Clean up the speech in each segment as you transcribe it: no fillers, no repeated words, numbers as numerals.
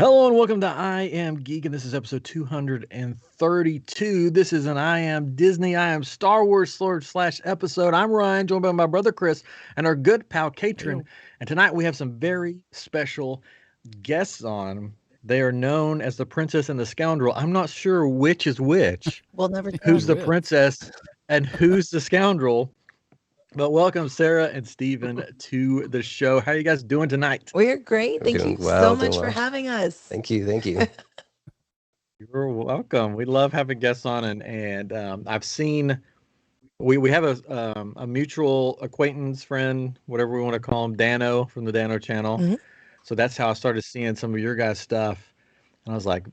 Hello and welcome to I Am Geek, and this is episode 232. This is an I Am Disney, I Am Star Wars / episode. I'm Ryan, joined by my brother Chris and our good pal Katrin. And tonight we have some very special guests on. They are known as the Princess and the Scoundrel. I'm not sure which is which. We'll never Who's tell. the princess and who's the scoundrel? But welcome, Sarah and Steven, to the show. How are you guys doing tonight? We're great. Thank you so much for having us. Thank you. You're welcome. We love having guests on, and I've seen we have a mutual acquaintance friend, whatever we want to call him, Dano from the Dano channel. Mhm. So that's how I started seeing some of your guys' stuff, and I was like,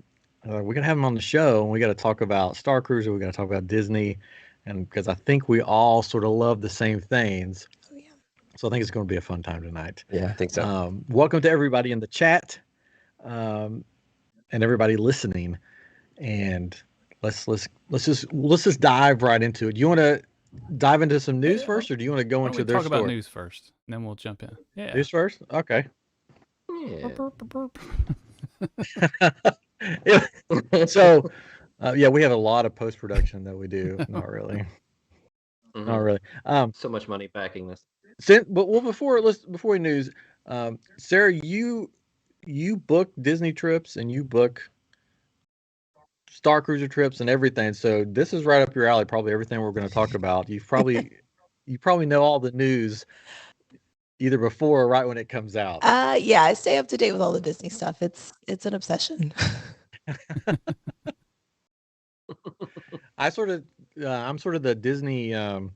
we gotta have him on the show, and we got to talk about Star Cruiser. We got to talk about Disney, and because I think we all sort of love the same things. Oh, yeah. So I think it's going to be a fun time tonight. Yeah, I think so. Welcome to everybody in the chat, and everybody listening. And let's just dive right into it. Do you want to dive into some news first, or do you want to go into their talk story? about news first, and then we'll jump in. Yeah, News first. Okay. Yeah. So, yeah, we have a lot of post production that we do. Not really. Not really. So much money backing this. Before we news, Sarah, you book Disney trips and you book Star Cruiser trips and everything. So this is right up your alley. Probably everything we're going to talk about. You probably know all the news either before or right when it comes out. Yeah, I stay up to date with all the Disney stuff. It's an obsession. I'm sort of the Disney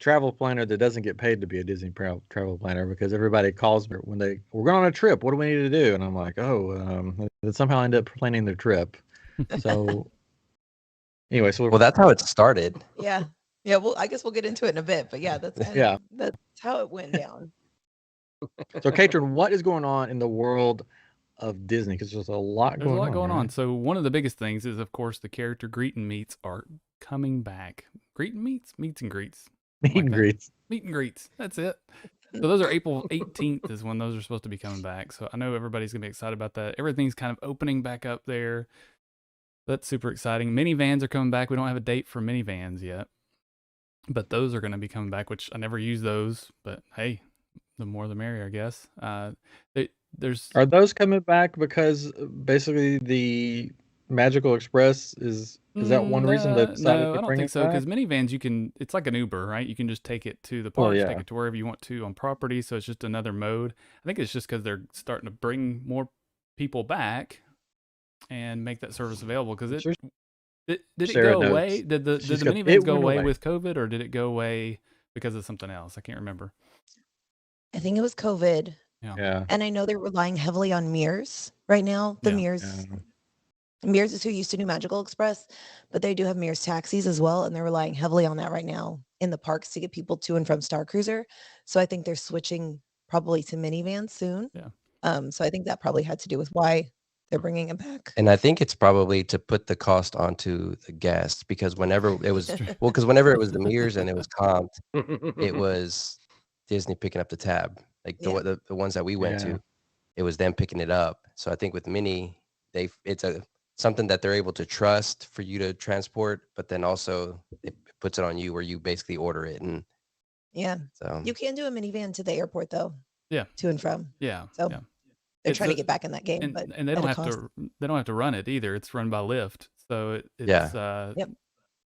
travel planner that doesn't get paid to be a Disney travel planner, because everybody calls me when we're going on a trip. What do we need to do? And I'm like, then somehow I end up planning their trip. So anyway, Well, that's how it started. Yeah. Well, I guess we'll get into it in a bit, but yeah, that's how it went down. So, Katrin, what is going on in the world of Disney? Because there's a lot going on. Right? So one of the biggest things is, of course, the character greet and meets are coming back. Greet and meets and greets. Meet and greets. Meet and greets. That's it. So those are April 18th is when those are supposed to be coming back. So I know everybody's gonna be excited about that. Everything's kind of opening back up there. That's super exciting. Minivans are coming back. We don't have a date for minivans yet, but those are going to be coming back, which I never use those, but hey, the more the merrier, I guess. Are those coming back because basically the Magical Express is that one reason they decided no, to I don't bring think it so, back? because minivans, it's like an Uber, right? You can just take it to the parks, yeah. take it to wherever you want to on property, so it's just another mode. I think it's just because they're starting to bring more people back and make that service available, because did it Sarah go knows. away? Did the minivans go away with COVID, or did it go away because of something else? I can't remember. I think it was COVID. Yeah. And I know they're relying heavily on Mears right now. Mears is who used to do Magical Express, but they do have Mears taxis as well, and they're relying heavily on that right now in the parks to get people to and from Star Cruiser. So I think they're switching probably to minivans soon. Yeah. So I think that probably had to do with why they're bringing it back. And I think it's probably to put the cost onto the guests, because whenever it was whenever it was the Mears and it was comped, it was Disney picking up the tab. Like the ones that we went to, it was them picking it up. So I think with Mini, it's something that they're able to trust for you to transport, but then also it puts it on you where you basically order it. And so you can do a minivan to the airport though. Yeah. To and from. Yeah. So they're trying to get back in that game, and they don't have to run it either. It's run by Lyft, so it's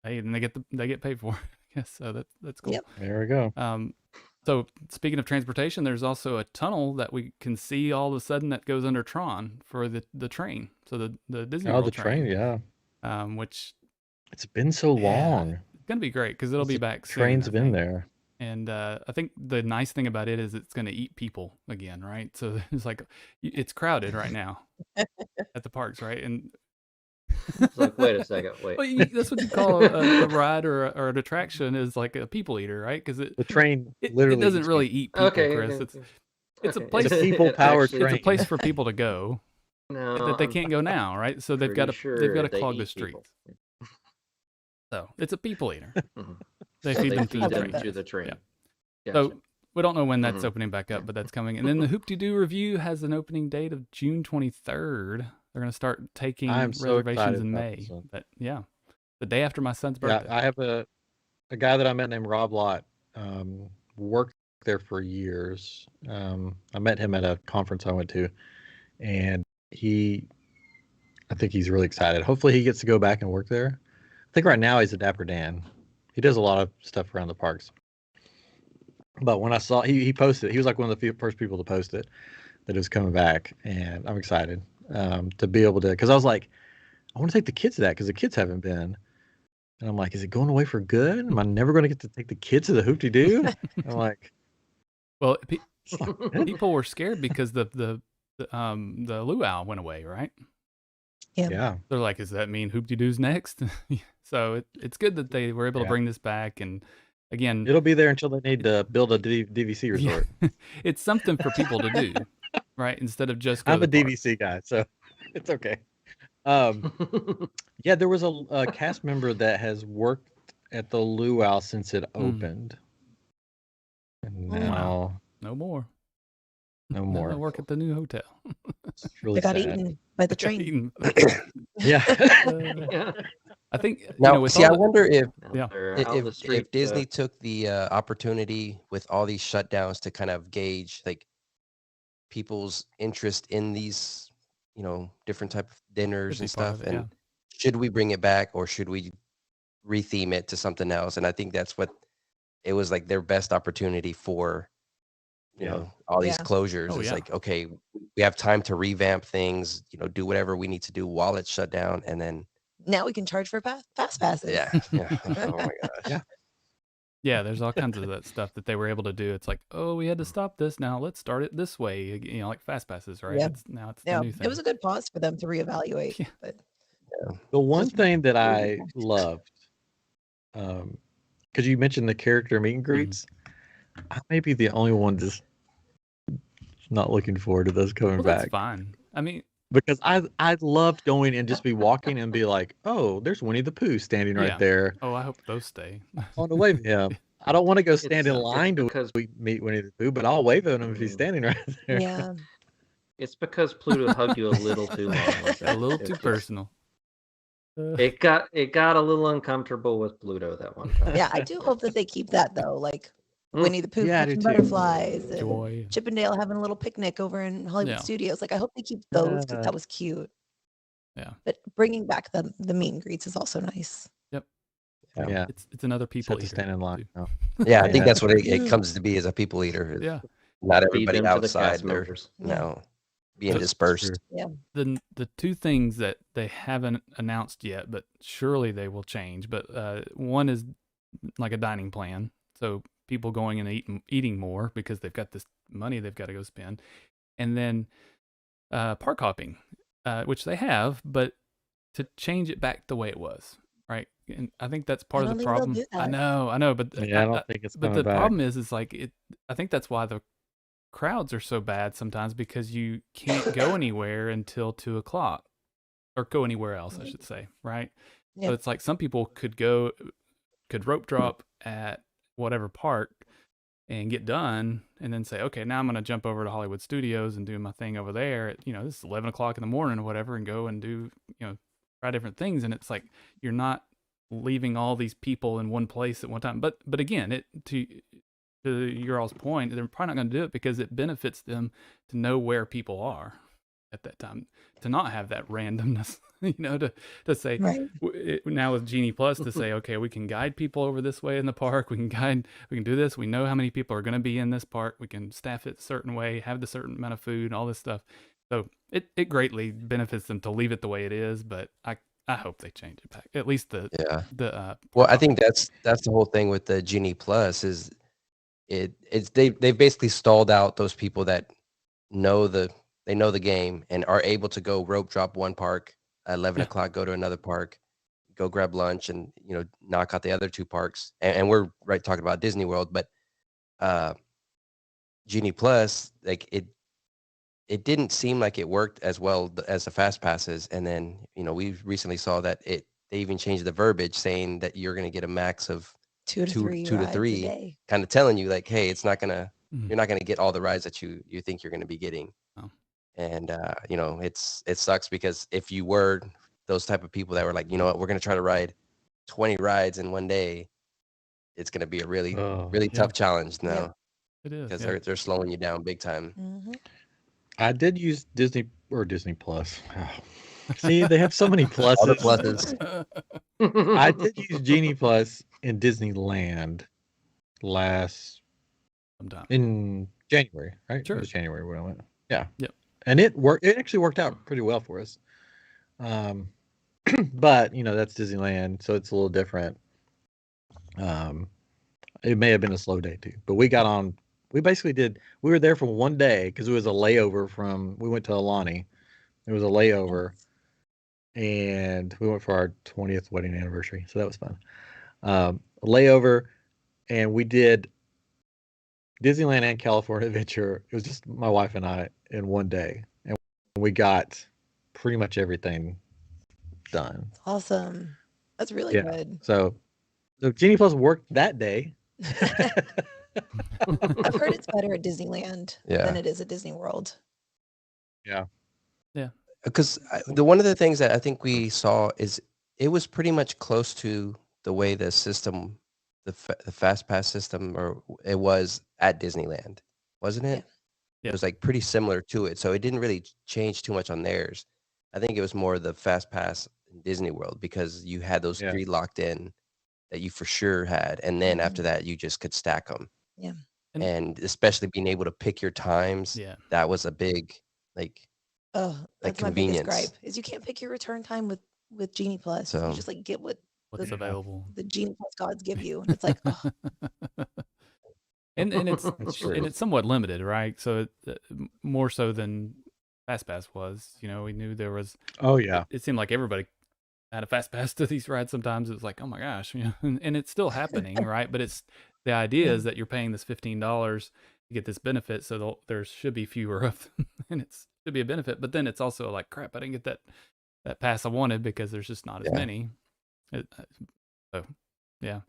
hey, and they get paid for it. Yes, so that's cool. Yep. There we go. So speaking of transportation, there's also a tunnel that we can see all of a sudden that goes under Tron for the train. So the Disney World train, yeah. Which it's been so long. It's gonna be great because it'll be back soon. Train's been there. And I think the nice thing about it is it's going to eat people again, right? So it's like it's crowded right now at the parks, right? And it's like, wait a second, wait. Well, that's what you call a ride or an attraction, is like a people eater, right? Because the train literally doesn't really eat people, Chris. It's a place. It's a people powered train. It's a place for people to go that they can't go now, right? So they've got to clog the streets. So it's a people eater. They feed them through the train. Yeah. Gotcha. So we don't know when that's opening back up, but that's coming. And then the Hoop-Dee-Doo review has an opening date of June 23rd. They're going to start taking I'm so reservations excited in about May. this one. But yeah, the day after my son's Yeah, birthday. I have a guy that I met named Rob Lott. Worked there for years. I met him at a conference I went to, and I think he's really excited. Hopefully, he gets to go back and work there. I think right now he's a Dapper Dan. He does a lot of stuff around the parks. But when I saw he posted, he was like one of the first people to post it that it was coming back, and I'm excited to be able to. Because I was like, I want to take the kids to that because the kids haven't been. And I'm like, is it going away for good? Am I never going to get to take the kids to the Hoop-Dee-Doo? I'm like, well, people were scared because the luau went away, right? Yeah. They're like, does that mean Hoop-Dee-Doo's next? So it's good that they were able to bring this back. And again, it'll be there until they need to build a DVC resort. It's something for people to do, right? Instead of just go I'm to a the park. DVC guy, so it's okay. Yeah, there was a cast member that has worked at the luau since it opened. And now no more. No Now more. I work at the new hotel. It's really They got sad. eaten by the train. Yeah. I think Now, see, I wonder if Yeah. if Disney took the opportunity with all these shutdowns to kind of gauge like people's interest in these, different type of dinners and stuff, and should we bring it back or should we retheme it to something else? And I think that's what it was like their best opportunity for, all these closures. Oh, it's yeah. like, okay, we have time to revamp things, do whatever we need to do while it's shut down, and then Now we can charge for fast passes. yeah. Oh my gosh. Yeah, there's all kinds of that stuff that they were able to do. It's like, oh, we had to stop this. Now let's start it this way. Like fast passes, right? Yeah. It's the new thing. It was a good pause for them to reevaluate. Yeah. But The one thing that I loved, because you mentioned the character meet and greets, I may be the only one just not looking forward to those coming back. That's fine. I mean, because I loved going and just be walking and be like, oh, there's Winnie the Pooh standing right there. Oh, I hope those stay. On the wave, yeah. I don't want to go stand in line to meet Winnie the Pooh, but I'll wave at him if he's standing right there. yeah, It's because Pluto hugged you a little too long. Like that. A little too personal. It got a little uncomfortable with Pluto that one time. yeah. I do hope that they keep that though. Like Winnie the Pooh Yeah, I do catching too. butterflies, and Joy. Chippendale having a little picnic over in Hollywood Yeah. Studios. Like I hope they keep those because that was cute. Yeah. But bringing back the meet and greets is also nice. Yeah. It's another people Just have to eater, stand in line. too. No. Yeah, I think Yeah. that's what it comes to be as a people eater. Yeah. Not Feed everybody them to the outside. cast They're members. being So- dispersed. The two things that they haven't announced yet, but surely they will change. But one is like a dining plan, so people going and eating more because they've got this money they've got to go spend, and then park hopping, which they have, but to change it back the way it was, right? And I think that's part I of don't the think they'll problem. do I that. know, but Yeah, I don't think it's but coming the back. problem is like it. I think that's why the crowds are so bad sometimes because you can't go anywhere until 2:00 or go anywhere else, I should say, right? Yeah. So it's like some people could rope drop at whatever park and get done and then say, okay, now I'm going to jump over to Hollywood Studios and do my thing over there at, this is 11:00 in the morning or whatever, and go and do, try different things. And it's like, you're not leaving all these people in one place at one time. But again, to your all's point, they're probably not going to do it because it benefits them to know where people are at that time, to not have that randomness, to say Right. now with Genie Plus to say, okay, we can guide people over this way in the park. We can do this. We know how many people are going to be in this park. We can staff it a certain way, have the certain amount of food, all this stuff. So it greatly benefits them to leave it the way it is, but I hope they change it back. At least the Well, I think that's the whole thing with the Genie Plus is they've basically stalled out those people that know the game and are able to go rope drop one park at 11:00, go to another park, go grab lunch, and knock out the other two parks. And we're talking about Disney World, but Genie Plus, like it didn't seem like it worked as well as the fast passes. And then we recently saw that they even changed the verbiage saying that you're going to get a max of Two to three two to rides a three, day. kind of telling you like, hey, it's not gonna you're not going to get all the rides that you think you're going to be getting. Oh. And it sucks because if you were those type of people that were like, you know what, we're going to try to ride 20 rides in one day, it's going to be a really tough challenge now. Yeah. It is because they're slowing you down big time. Mm-hmm. I did use Disney Plus. See, they have so many pluses. All the pluses. I did use Genie Plus in Disneyland last sometime in January, right? Sure. It was January when I went. Yeah. Yep. And it worked. It actually worked out pretty well for us. But that's Disneyland, so it's a little different. It may have been a slow day too, but we got on. We were there for one day because it was a layover we went to Alani. It was a layover, and we went for our 20th wedding anniversary, so that was fun. A layover, and we did Disneyland and California Adventure. It was just my wife and I in one day, and we got pretty much everything done. Awesome. That's really good. So Genie Plus worked that day. I've heard it's better at Disneyland than it is at Disney World. Yeah. Yeah. Because one of the things that I think we saw is it was pretty much close to the way the system, the Fast Pass system, or it was at Disneyland, wasn't it? Yeah. It was like pretty similar to it. So it didn't really change too much on theirs. I think it was more the Fast Pass in Disney World because you had those 3 locked in that you for sure had. And then after that, you just could stack them. Yeah. And especially being able to pick your times. Yeah. That was a big, that's like my biggest convenience. gripe is you can't pick your return time with Genie Plus. So- you just get what's available. the Genie Plus gods give you. And it's like, oh, and it's That's true. and it's somewhat limited, right? So more so than Fast Pass was. We knew there was. Oh yeah. It seemed like everybody had a Fast Pass to these rides. Sometimes it was like, oh my gosh, and it's still happening, right? But it's the idea is that you're paying this $15 to get this benefit, so there should be fewer of them, and it should be a benefit. But then it's also like, crap, I didn't get that pass I wanted because there's just not as many. So yeah,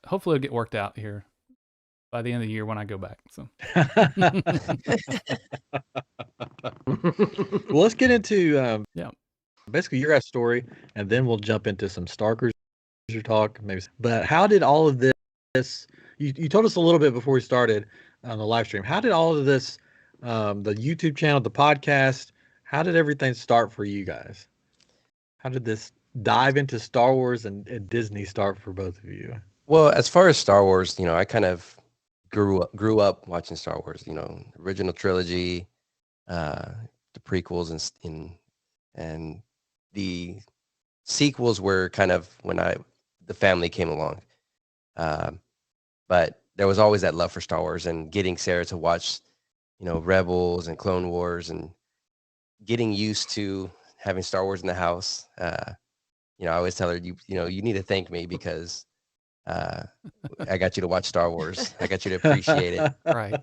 hopefully it'll get worked out here by the end of the year when I go back. So Well, let's get into basically your guys' story, and then we'll jump into some Star Cruiser talk, maybe. But how did all of this? You told us a little bit before we started on the live stream. How did all of this, the YouTube channel, the podcast, how did everything start for you guys? How did this dive into Star Wars and Disney start for both of you? Well, as far as Star Wars, I kind of grew up watching Star Wars. Original trilogy, the prequels, and the sequels were kind of when the family came along. But there was always that love for Star Wars, and getting Sarah to watch, Rebels and Clone Wars, and getting used to having Star Wars in the house. I always tell her, you need to thank me because I got you to watch Star Wars. I got you to appreciate it. right.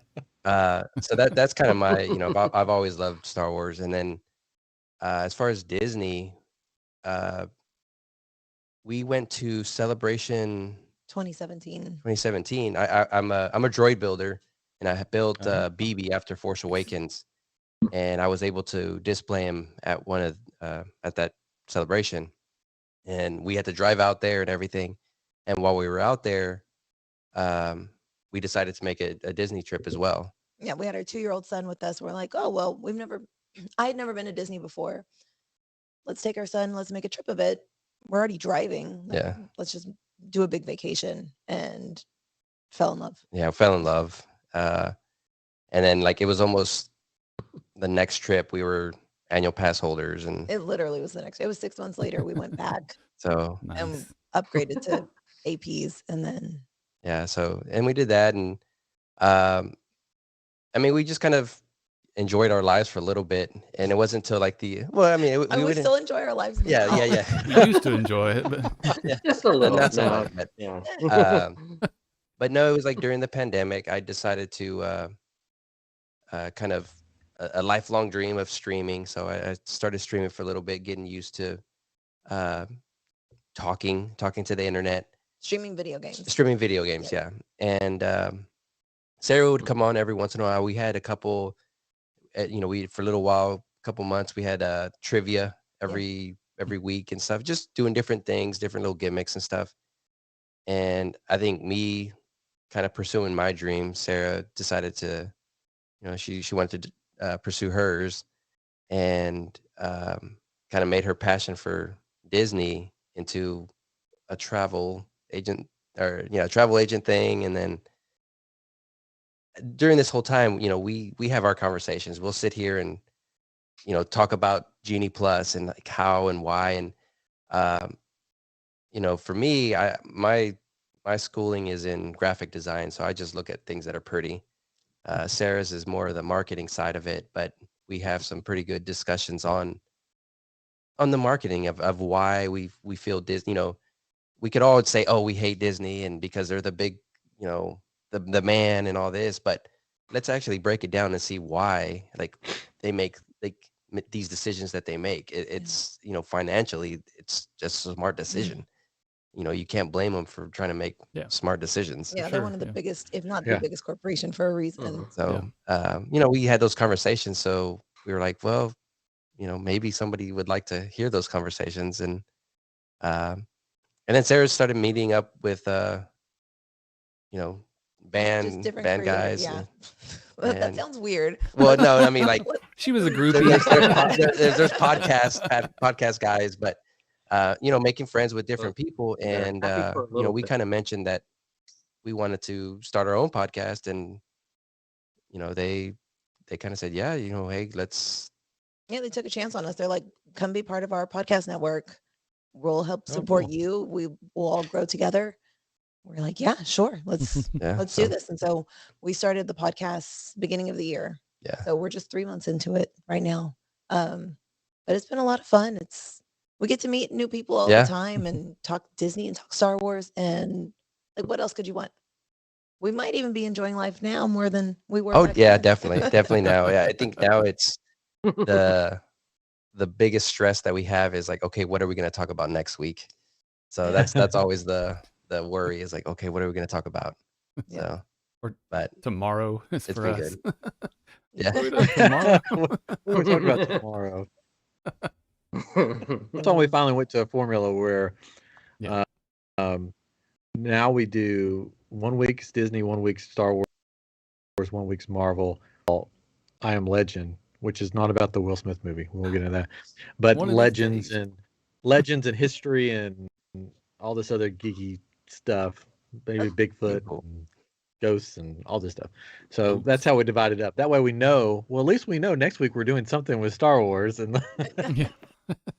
So that's kind of my, I've always loved Star Wars. And then as far as Disney, we went to Celebration 2017. I'm a droid builder, and I built BB after Force Awakens, and I was able to display him at at that celebration, and we had to drive out there and everything. And while we were out there, we decided to make a Disney trip as well. Yeah, we had our 2-year-old son with us. We're like, oh well, I had never been to Disney before. Let's take our son. Let's make a trip of it. We're already driving. Let's just do a big vacation, and fell in love. Yeah, I fell in love. And then it was almost the next trip. We were annual pass holders, and It literally was it was 6 months later. We went back so and upgraded to APs, and then and we did that, and we just kind of enjoyed our lives for a little bit, and it wasn't until we still enjoy our lives. Now. You used to enjoy it, but Just a little. Not so no, much, but- yeah. But no, it was during the pandemic, I decided to kind of a lifelong dream of streaming. So I started streaming for a little bit, getting used to talking to the internet. Streaming video games. Streaming video games, yeah. And Sarah would come on every once in a while. We had a couple, we for a little while, a couple months, we had trivia every week and stuff, just doing different things, different little gimmicks and stuff. And I think me kind of pursuing my dream, Sarah decided to, she wanted to pursue hers, and kind of made her passion for Disney into a travel agent thing. And then during this whole time, we have our conversations. We'll sit here and talk about Genie Plus and like how and why. And for me, my schooling is in graphic design, so I just look at things that are pretty. Sarah's is more of the marketing side of it, but we have some pretty good discussions on the marketing of why we feel Disney. We could all say, oh, we hate Disney, and because they're the big, the man and all this, but let's actually break it down and see why like they make like these decisions that they make. It's financially, it's just a smart decision. You can't blame them for trying to make smart decisions. Yeah, they're one of the biggest, if not the biggest corporation for a reason. So, we had those conversations. So we were like, well, maybe somebody would like to hear those conversations. And then Sarah started meeting up with, band guys. Yeah. Well, that sounds weird. Well, no, I mean, like she was a groupie. There's podcast guys, but making friends with different people. And we kind of mentioned that we wanted to start our own podcast, and they kind of said, yeah, hey, let's. Yeah, they took a chance on us. They're like, come be part of our podcast network. We'll help support you. We will all grow together. We're like, yeah, sure. Let's do this. And so we started the podcast beginning of the year. Yeah. So we're just 3 months into it right now. But it's been a lot of fun. We get to meet new people all the time and talk Disney and talk Star Wars, and like, what else could you want? We might even be enjoying life now more than we were. Oh yeah, definitely now. Yeah, I think now it's the biggest stress that we have is like, okay, what are we going to talk about next week? So that's always the worry is like, okay, what are we going to talk about? So, but tomorrow is it's for been us. good. Yeah. Tomorrow. We'll talk about tomorrow. That's when we finally went to a formula where now we do 1 week's Disney, 1 week's Star Wars, 1 week's Marvel. I Am Legend, which is not about the Will Smith movie. We won't get into that. But legends and history and all this other geeky stuff. Maybe Bigfoot and ghosts and all this stuff. So that's how we divide it up. That way we know, well, at least we know next week we're doing something with Star Wars. And yeah,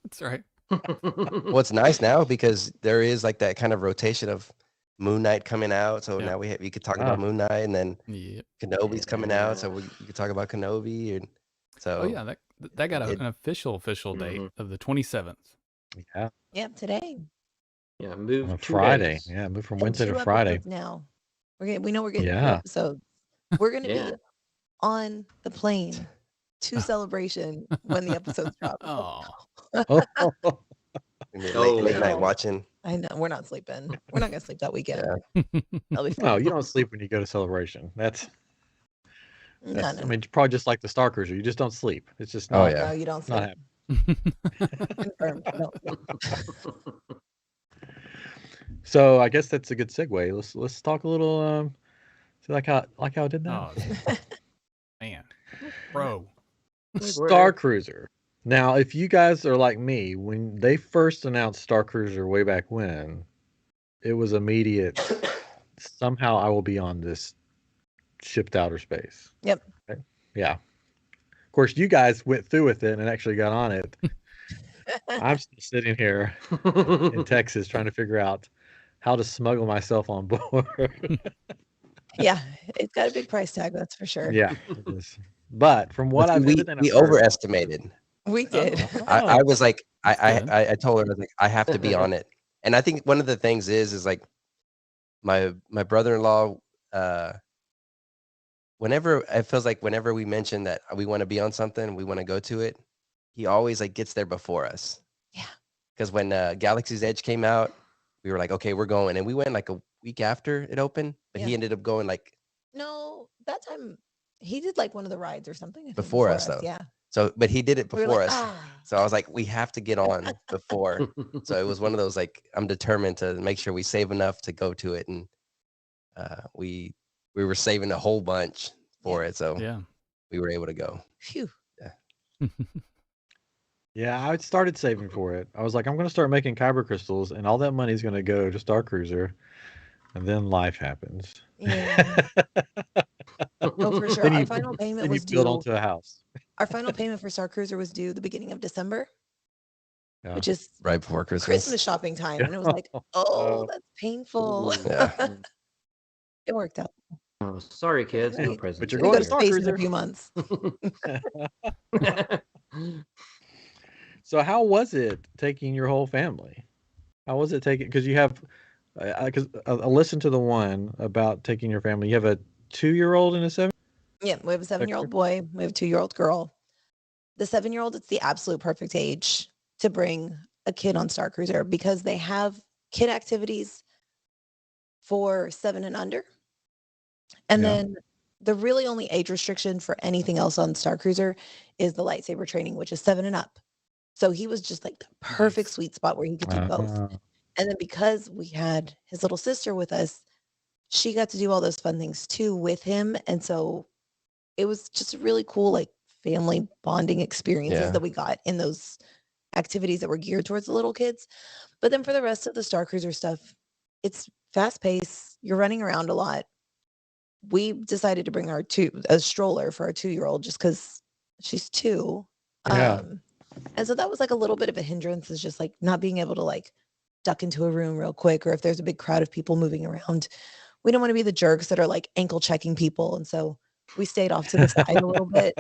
that's right. Well, it's nice now because there is like that kind of rotation of Moon Knight coming out. So now we could talk about Moon Knight, and then Kenobi's coming out. So we could talk about Kenobi. And so that got an official date of the 27th. Yeah. Yeah, today. Yeah, move on Friday. Days. Yeah, move from Wednesday to Friday. Now we know we're getting 2 episodes. We're gonna be on the plane to Celebration when the episodes drop. Late night watching. I know we're not sleeping. We're not gonna sleep that weekend. No, you don't sleep when you go to Celebration. That's no. I mean, probably just like the Star Cruiser. You just don't sleep. It's just not. No, you don't sleep. Confirmed. No. So I guess that's a good segue. Let's talk a little. See, like how I did that. Oh, man, bro. Star Cruiser. Now, if you guys are like me, when they first announced Star Cruiser way back when, it was immediate. Somehow I will be on this ship to outer space. Yep. Okay? Yeah. Of course, you guys went through with it and actually got on it. I'm still sitting here in Texas trying to figure out how to smuggle myself on board. Yeah, it's got a big price tag, that's for sure. Yeah, it is. But from what we overestimated. We did. I was like, I told her, I was like, I have to be on it. And I think one of the things is like my brother-in-law, whenever we mention that we want to be on something, we want to go to it, he always like gets there before us. Yeah. Because when Galaxy's Edge came out, we were like, okay, we're going. And we went like a week after it opened, but he ended up going like No, that time he did like one of the rides or something. I think, Before us, though. Yeah. So, but he did it We were before like, us. So I was like, we have to get on before. So it was one of those, like, I'm determined to make sure we save enough to go to it. And we were saving a whole bunch for it. So Yeah. we were able to go. phew. Yeah, I started saving for it. I was like, I'm going to start making kyber crystals, and all that money's going to go to Star Cruiser, and then life happens. Yeah. Oh, for sure. Then Our you final payment then you was build due. onto a house. Our final payment for Star Cruiser was due the beginning of December, Yeah. which is Right before Christmas. Christmas shopping time. And it was like, oh, that's painful. Yeah. It worked out. Oh, sorry, kids. No Right. presents. But you're We going go to to Star space in Cruiser. a few months. So how was it taking your whole family? How was it taking? Because you have, because I listened to the one about taking your family. You have a 2-year-old and a 7. Yeah, we have a 7-year-old boy. We have a 2-year-old girl. The 7-year-old, it's the absolute perfect age to bring a kid on Star Cruiser because they have kid activities for 7 and under. And Yeah. then the really only age restriction for anything else on Star Cruiser is the lightsaber training, which is 7 and up. So he was just like the perfect Nice. sweet spot where he could do both. And then because we had his little sister with us, she got to do all those fun things too with him. And so it was just really cool, like family bonding experiences Yeah. that we got in those activities that were geared towards the little kids. But then for the rest of the Star Cruiser stuff, it's fast paced. You're running around a lot. We decided to bring a stroller for our 2-year-old just because she's 2. Yeah. And so that was like a little bit of a hindrance, is just like not being able to like duck into a room real quick, or if there's a big crowd of people moving around. We don't want to be the jerks that are like ankle checking people. And so we stayed off to the side a little bit.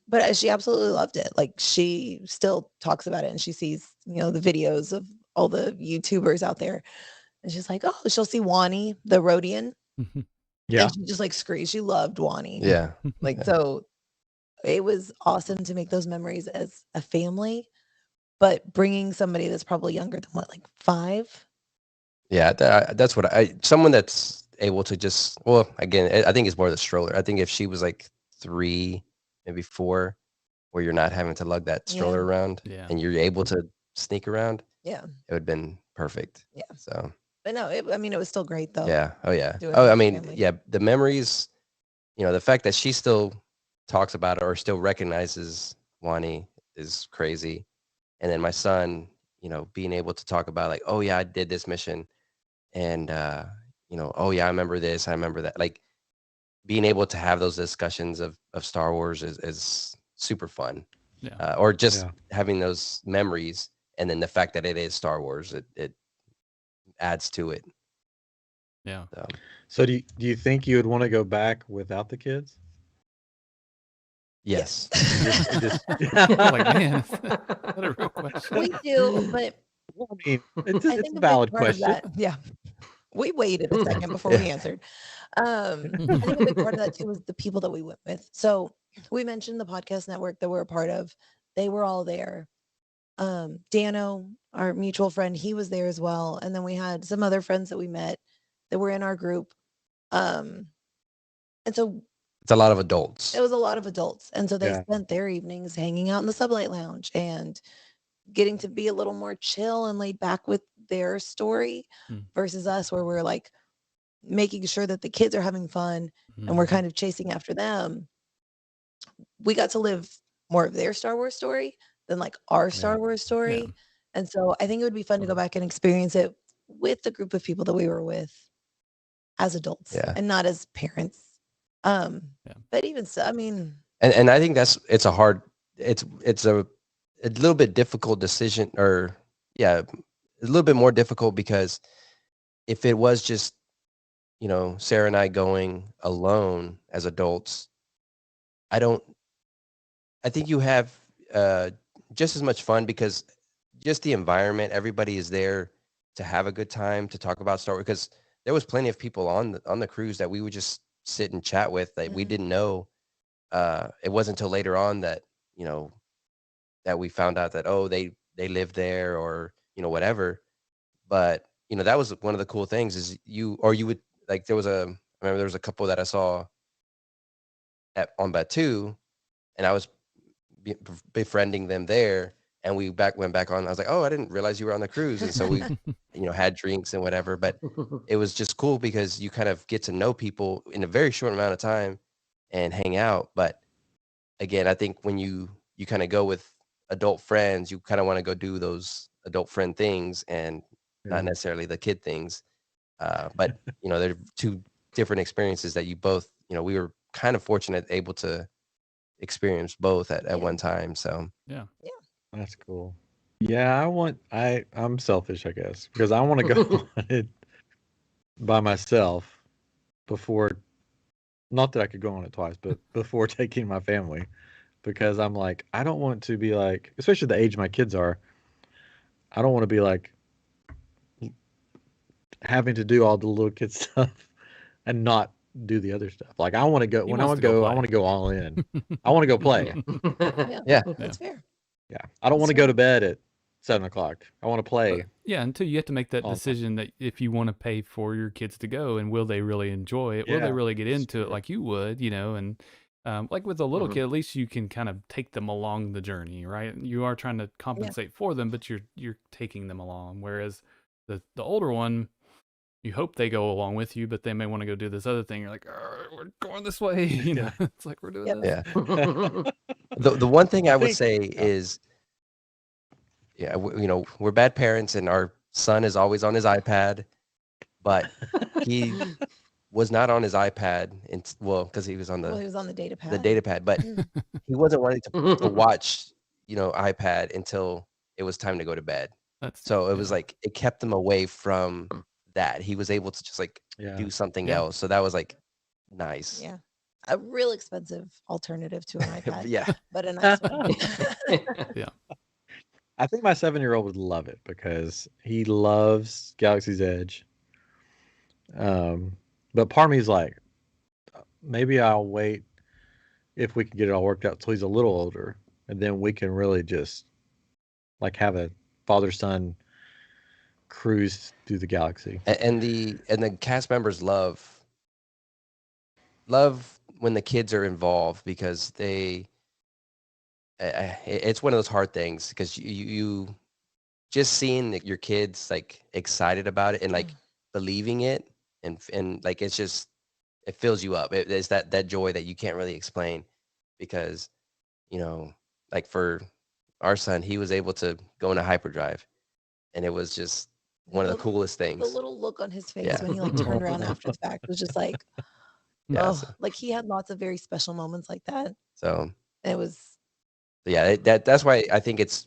But she absolutely loved it. Like she still talks about it and she sees, the videos of all the YouTubers out there. And she's like, oh, she'll see Wani, the Rhodian. Yeah. And she just like screams. She loved Wani. Yeah. Like, so it was awesome to make those memories as a family, but bringing somebody that's probably younger than like 5. Yeah. That's what someone that's able to just, well, again, I think it's more the stroller. I think if she was like 3, maybe 4, where you're not having to lug that stroller around and you're able to sneak around, Yeah, it would have been perfect. Yeah. So, but no, it was still great though. yeah. Oh, yeah. doing Oh, it I with mean, family. yeah, the memories, the fact that she still talks about it or still recognizes Wani is crazy. And then my son, being able to talk about like, oh yeah, I did this mission. And, oh yeah, I remember this. I remember that. Like being able to have those discussions of Star Wars is super fun. Yeah. Or just having those memories. And then the fact that it is Star Wars, it adds to it. Yeah. So do you think you would want to go back without the kids? Yes. Like, man, is that a real question? We do, but Well, I mean, it's I a think a big valid part of question. that, we waited a second before we answered. I think a big part of that too was the people that we went with. So we mentioned the podcast network that we're a part of. They were all there. Dano, our mutual friend, he was there as well. And then we had some other friends that we met that were in our group. And so it's a lot of adults. it was a lot of adults. And so they Yeah. spent their evenings hanging out in the Sublight Lounge and getting to be a little more chill and laid back with their story versus us, where we're like making sure that the kids are having fun and we're kind of chasing after them. We got to live more of their Star Wars story than like our Star Wars story. Yeah. And so I think it would be fun to go back and experience it with the group of people that we were with as adults and not as parents. But even so, I mean, and I think it's a little bit difficult decision, or a little bit more difficult, because if it was just, Sarah and I going alone as adults, I think you have just as much fun, because just the environment, everybody is there to have a good time, to talk about Star Wars, because there was plenty of people on the cruise that we would just sit and chat with that we didn't know. It wasn't until later on that, that we found out that, oh, they live there, or, whatever. But, that was one of the cool things, is you would, like I remember there was a couple that I saw on Batu, and I was befriending them there, and we went back on. I was like, oh, I didn't realize you were on the cruise, and so we had drinks and whatever. But it was just cool because you kind of get to know people in a very short amount of time and hang out. But again, I think when you kind of go with adult friends, you kind of want to go do those adult friend things and not necessarily the kid things. But they're two different experiences that you both, we were kind of fortunate, able to experience both at one time. So yeah, that's cool. Yeah, I'm selfish, I guess, because I want to go on it by myself before. Not that I could go on it twice, but before taking my family, because I'm like, I don't want to be like, especially the age my kids are, I don't want to be like having to do all the little kid stuff and not do the other stuff. Like I want to go I want to go all in. I want to go play. Yeah, that's fair. Yeah, I don't want to go to bed at 7:00. I want to play. Yeah, until you have to make that decision that if you want to pay for your kids to go, and will they really enjoy it? Will they really get into it like you would? And like with a little kid, at least you can kind of take them along the journey, right? You are trying to compensate for them, but you're taking them along. Whereas the older one, you hope they go along with you, but they may want to go do this other thing. You're like, we're going this way. It's like we're doing this. Yeah. The one thing I would say is, we're bad parents, and our son is always on his iPad, but he was not on his iPad, because he was on he was on the data pad. The data pad, but he wasn't wanting to watch, iPad until it was time to go to bed. So it was like it kept him away from that. He was able to just do something else. So that was nice. Yeah. A real expensive alternative to an iPad. Yeah. But a nice one. Yeah. I think my 7-year-old would love it because he loves Galaxy's Edge. But part of me is like, maybe I'll wait if we can get it all worked out till he's a little older, and then we can really just have a father-son cruise through the galaxy. And the cast members love when the kids are involved, because it's one of those hard things, because you just seeing your kids excited about it and believing it, and it's just, it fills you up. It's that joy that you can't really explain, because for our son, he was able to go into hyperdrive, and it was just one of the coolest things. The little look on his face when he turned around after the fact was just he had lots of very special moments like that. So it was. Yeah, that's why I think it's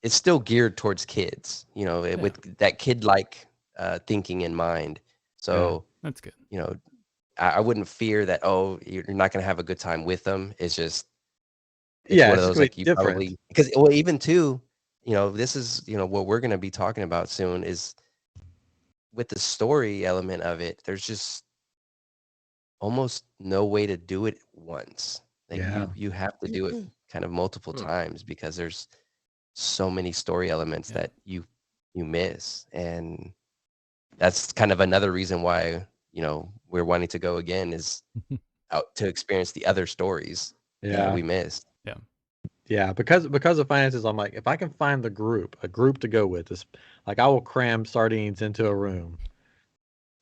still geared towards kids, with that kid-like thinking in mind. So that's good. I wouldn't fear that. Oh, you're not going to have a good time with them. It's just one of those you different. Probably, because even too, this is what we're going to be talking about soon, is with the story element of it. There's just almost no way to do it once. You have to do it kind of multiple times, because there's so many story elements that you miss, and that's kind of another reason why we're wanting to go again, is out to experience the other stories that we missed. Yeah, because of finances, I'm like, if I can find a group to go with, this, I will cram sardines into a room.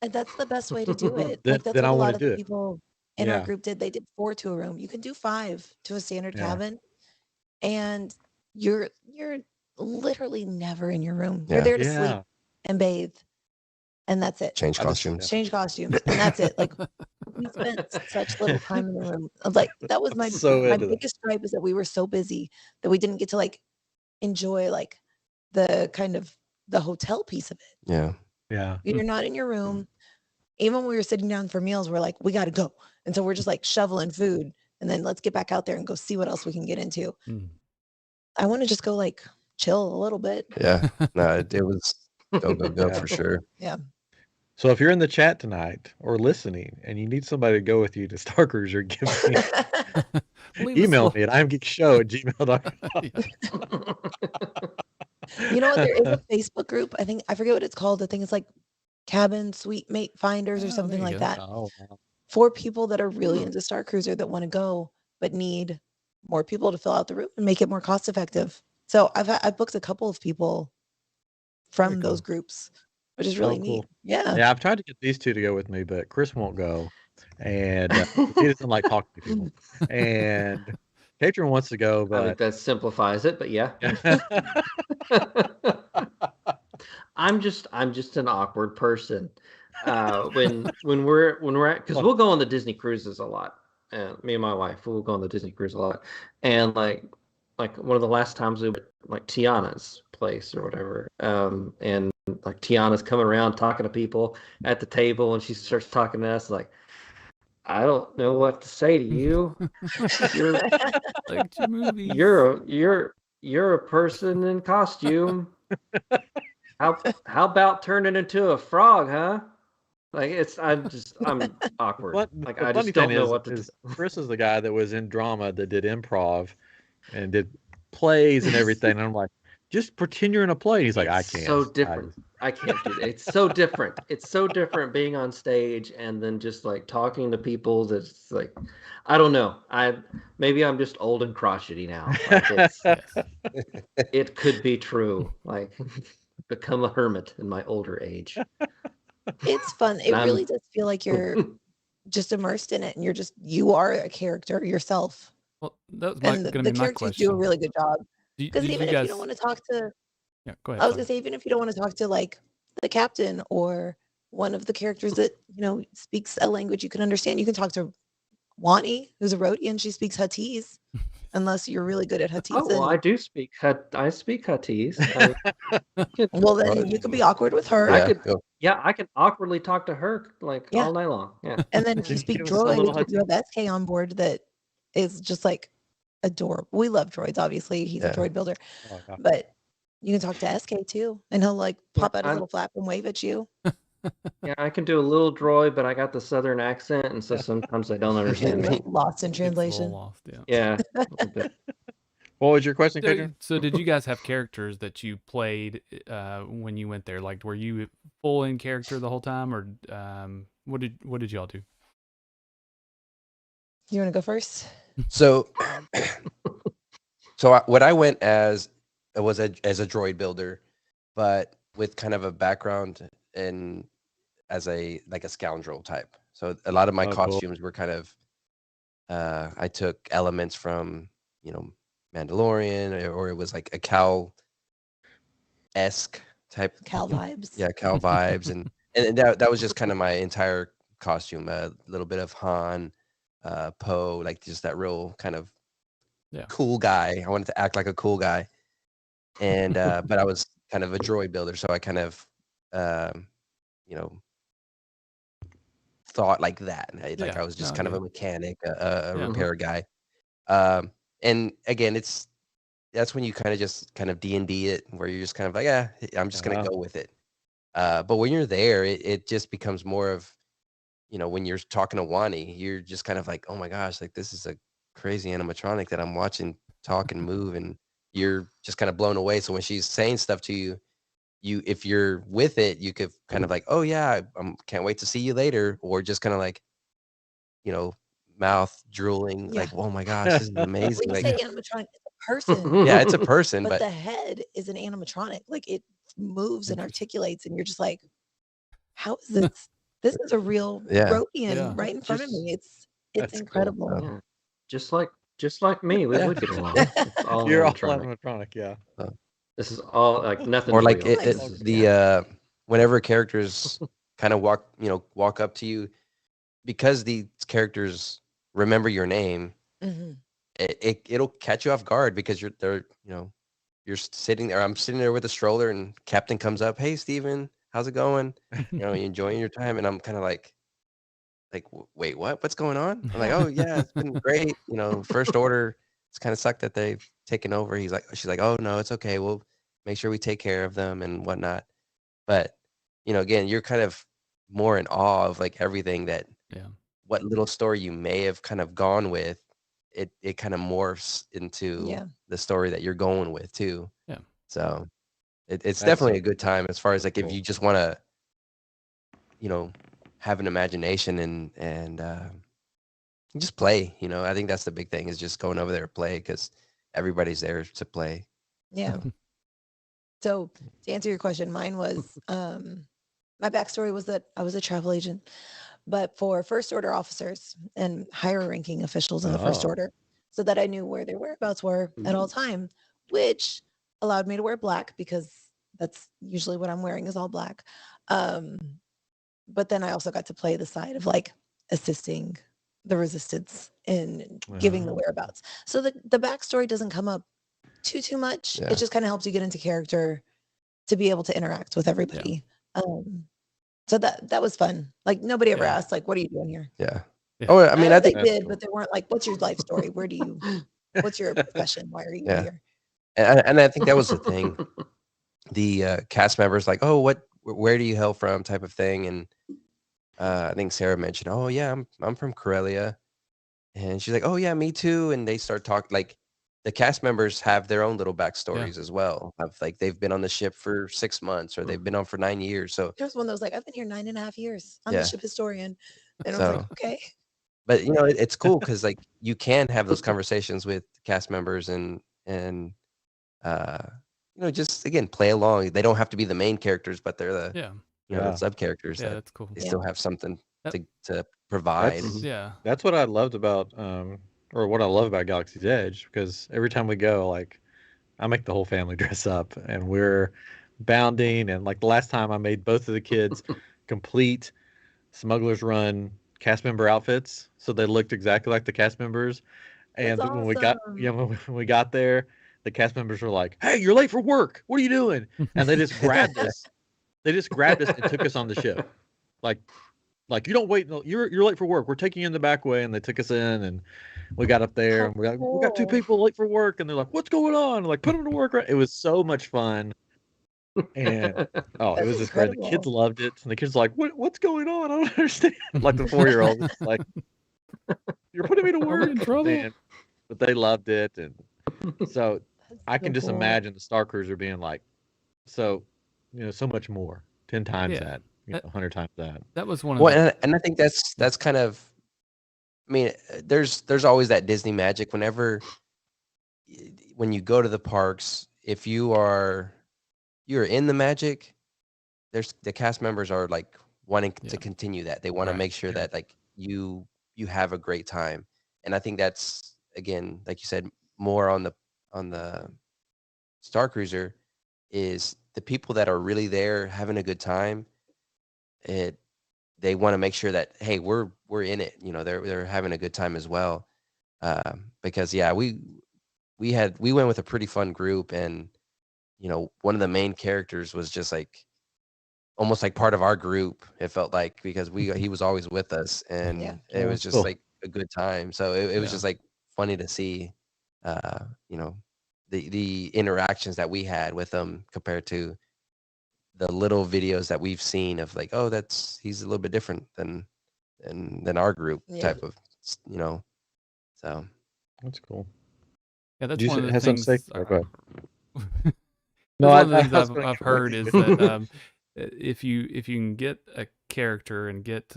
And that's the best way to do it. That's what a lot of people in our group did. They did 4 to a room. You can do 5 to a standard cabin, and you're literally never in your room. You're there to sleep and bathe, and that's it. Change costumes, and that's it. We spent such little time in the room. That was my biggest gripe, is that we were so busy that we didn't get to enjoy the kind of the hotel piece of it. Yeah. You're not in your room. Even when we were sitting down for meals, we're like, we got to go. And so we're just shoveling food, and then let's get back out there and go see what else we can get into. I want to just go chill a little bit. Yeah. No, it was go for sure. Yeah. So if you're in the chat tonight or listening and you need somebody to go with you to Star Cruiser, give me email me at iamGEEKshow@gmail.com. You know what? There is a Facebook group. I forget what it's called. I think it's cabin suite mate finders or Oh, something there you like go. that Oh, wow. for people that are really into Star Cruiser that want to go but need more people to fill out the room and make it more cost effective. So I've booked a couple of people Very from those cool. groups, which is really Oh, neat. cool. Yeah. Yeah, I've tried to get these two to go with me, but Chris won't go, and he doesn't like talking to people. And Katrin wants to go, I mean, but that simplifies it, but yeah. I'm just an awkward person. When we're at, because we'll go on the Disney cruises a lot. Me and my wife will go on the Disney cruise a lot, and like one of the last times we went like Tiana's place or whatever, and like Tiana's coming around talking to people at the table, and she starts talking to us like, I don't know what to say to you. You're Like your movies. you're a person in costume. How about turning into a frog, huh? Like I'm awkward. Like the I funny just thing don't know what to do. is Chris is the guy that was in drama that did improv and did plays and everything. And I'm like, just pretend you're in a play. He's like, I It's can't. so different. I can't do that. It's so different. It's so different being on stage and then just like talking to people. That's like, I don't know. Maybe I'm just old and crotchety now. Like Yes. it could be true. Like become a hermit in my older age. It's fun. It And really does feel like you're just immersed in it and you are a character yourself. Well, that was And going to the be my characters do a question. really good job. Because Did even you if you guys? don't want to talk to, Yeah, go ahead. I was sorry. gonna say, even if you don't want to talk to like the captain or one of the characters that speaks a language you can understand, you can talk to Wani, who's a Rhodian. She speaks Huttese, unless you're really good at Huttese. oh, well, I do speak I speak Huttese. Well, then you could be awkward with her. I could awkwardly talk to her like Yeah. all night long. Yeah. And then if you speak Give us a little droid, you have SK on board that is just like adorable. We love droids, obviously. He's a droid builder. Oh, God. But you can talk to SK too, and he'll like pop out his I'm- little flap and wave at you. Yeah, I can do a little droid, but I got the southern accent, and so sometimes I don't understand You're me. lost in Gets a little translation. lost, yeah. Yeah. a little bit. What was your question, So, Katrin? so did you guys have characters that you played when you went there? Like, were you full in character the whole time, or what did y'all do? You want to go first? So, what I went as was as a droid builder, but with kind of a background as a scoundrel type. So a lot of my costumes were kind of I took elements from Mandalorian, or it was like a Cal-esque type. Cal vibes. Yeah, Cal vibes, and that was just kind of my entire costume. A little bit of Han, Poe, like just that real kind of cool guy. I wanted to act like a cool guy, and but I was kind of a droid builder, so I kind of thought like that. Like I was just kind of a mechanic, a repair guy. And again, that's when you kind of D&D it, where you're just kind of like, yeah, I'm just gonna go with it. But when you're there, it just becomes more of, when you're talking to Wani, you're just kind of like, oh my gosh, like this is a crazy animatronic that I'm watching talk and move, and you're just kind of blown away. So when she's saying stuff to you, if you're with it, you could kind of like, oh yeah, I can't wait to see you later, or just kind of like, mouth drooling, like, oh my gosh, this is amazing. When you Like, say animatronic, it's a person. yeah, it's a person, but but the head is an animatronic. Like it moves and articulates, and you're just like, how is this? This is a real Rhodian right in front of me. It's incredible. Cool. Yeah. Just like me, we would get along. It's all You're all animatronic. animatronic, yeah. This is all like nothing. Or like real. Whenever characters kind of walk up to you, because these characters remember your name, it'll catch you off guard, because you're sitting there. I'm sitting there with a stroller, and Captain comes up, hey Steven, how's it going? You enjoying your time? And I'm kind of like, wait, what's going on? I'm like, oh yeah, it's been great. First Order, it's kind of sucked that they've taken over. She's like, oh no, it's okay, we'll make sure we take care of them and whatnot. But again, you're kind of more in awe of like everything that what little story you may have kind of gone with, it kind of morphs into the story that you're going with too. So it's definitely a good time, as far as like if you just want to have an imagination and just play. I think that's the big thing, is just going over there to play, because everybody's there to play. Yeah. So to answer your question, mine was my backstory was that I was a travel agent, but for first order officers and higher ranking officials in the first order, so that I knew where their whereabouts were at all time, which allowed me to wear black because that's usually what I'm wearing is all black. But then I also got to play the side of like assisting the resistance in giving the whereabouts. So the backstory doesn't come up too much. Yeah. It just kind of helps you get into character to be able to interact with everybody. So that was fun. Like nobody ever asked, like, what are you doing here? Yeah. Oh, I mean, I they think did, but they weren't like, what's your life story? What's your profession? Why are you here? and I think that was the thing. The cast members like, oh, where do you hail from, type of thing. And I think Sarah mentioned, oh yeah, I'm from Corellia. And she's like, oh yeah, me too. And they start talking, like the cast members have their own little backstories as well. Of like they've been on the ship for 6 months, or they've been on for 9 years. So there's one that was like, I've been here 9.5 years. I'm the ship historian. And I was like, okay. But it's cool because like you can have those conversations with cast members and just again play along. They don't have to be the main characters, but they're the the sub characters. Yeah, that's cool. They still have something to provide. That's what I loved about or what I love about Galaxy's Edge, because every time we go, like I make the whole family dress up and we're bounding, and like the last time I made both of the kids complete Smuggler's Run cast member outfits, so they looked exactly like the cast members. And That's when we got when we got there, the cast members were like, "Hey, you're late for work. What are you doing?" And they just grabbed us. They just grabbed us and took us on the ship. Like you don't wait. You're late for work. We're taking you in the back way. And they took us in, and we got up there, and we're like, we got 2 people late for work, and they're like, "What's going on?" Like, put them to work. Right? It was so much fun. And it was just great. The kids loved it, and the kids were like, what's going on? I don't understand. Like the 4-year-old, like, you're putting me to work. Are we in trouble? But they loved it, and so I can just imagine the Star Cruiser being like, so much more, 10 times that, 100 times that. That was one of and I think that's kind of, I mean, there's always that Disney magic when you go to the parks. If you're in the magic, there's the cast members are like wanting to continue that. They want to make sure that like you have a great time. And I think that's, again, like you said, more on the Star Cruiser, is the people that are really there having a good time. They want to make sure that, hey, we're in it. They're having a good time as well. Because we went with a pretty fun group, and one of the main characters was just like almost like part of our group. It felt like, because he was always with us, and it was just like a good time. So it was just like funny to see, the interactions that we had with them compared to the little videos that we've seen of like, oh, he's a little bit different than our group type of, so that's cool. Yeah, that's one of the things. No, one of the things I've heard is that if you can get a character and get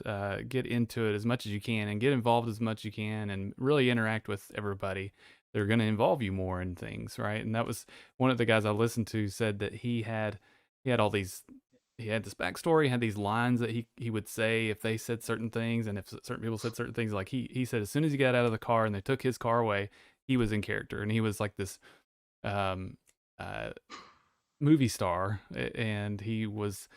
into it as much as you can, and get involved as much as you can, and really interact with everybody, they're going to involve you more in things, right? And that was one of the guys I listened to said that he had all these. He had this backstory, had these lines that he would say if they said certain things, and if certain people said certain things. Like he said, as soon as he got out of the car and they took his car away, he was in character, and he was like this movie star, and he was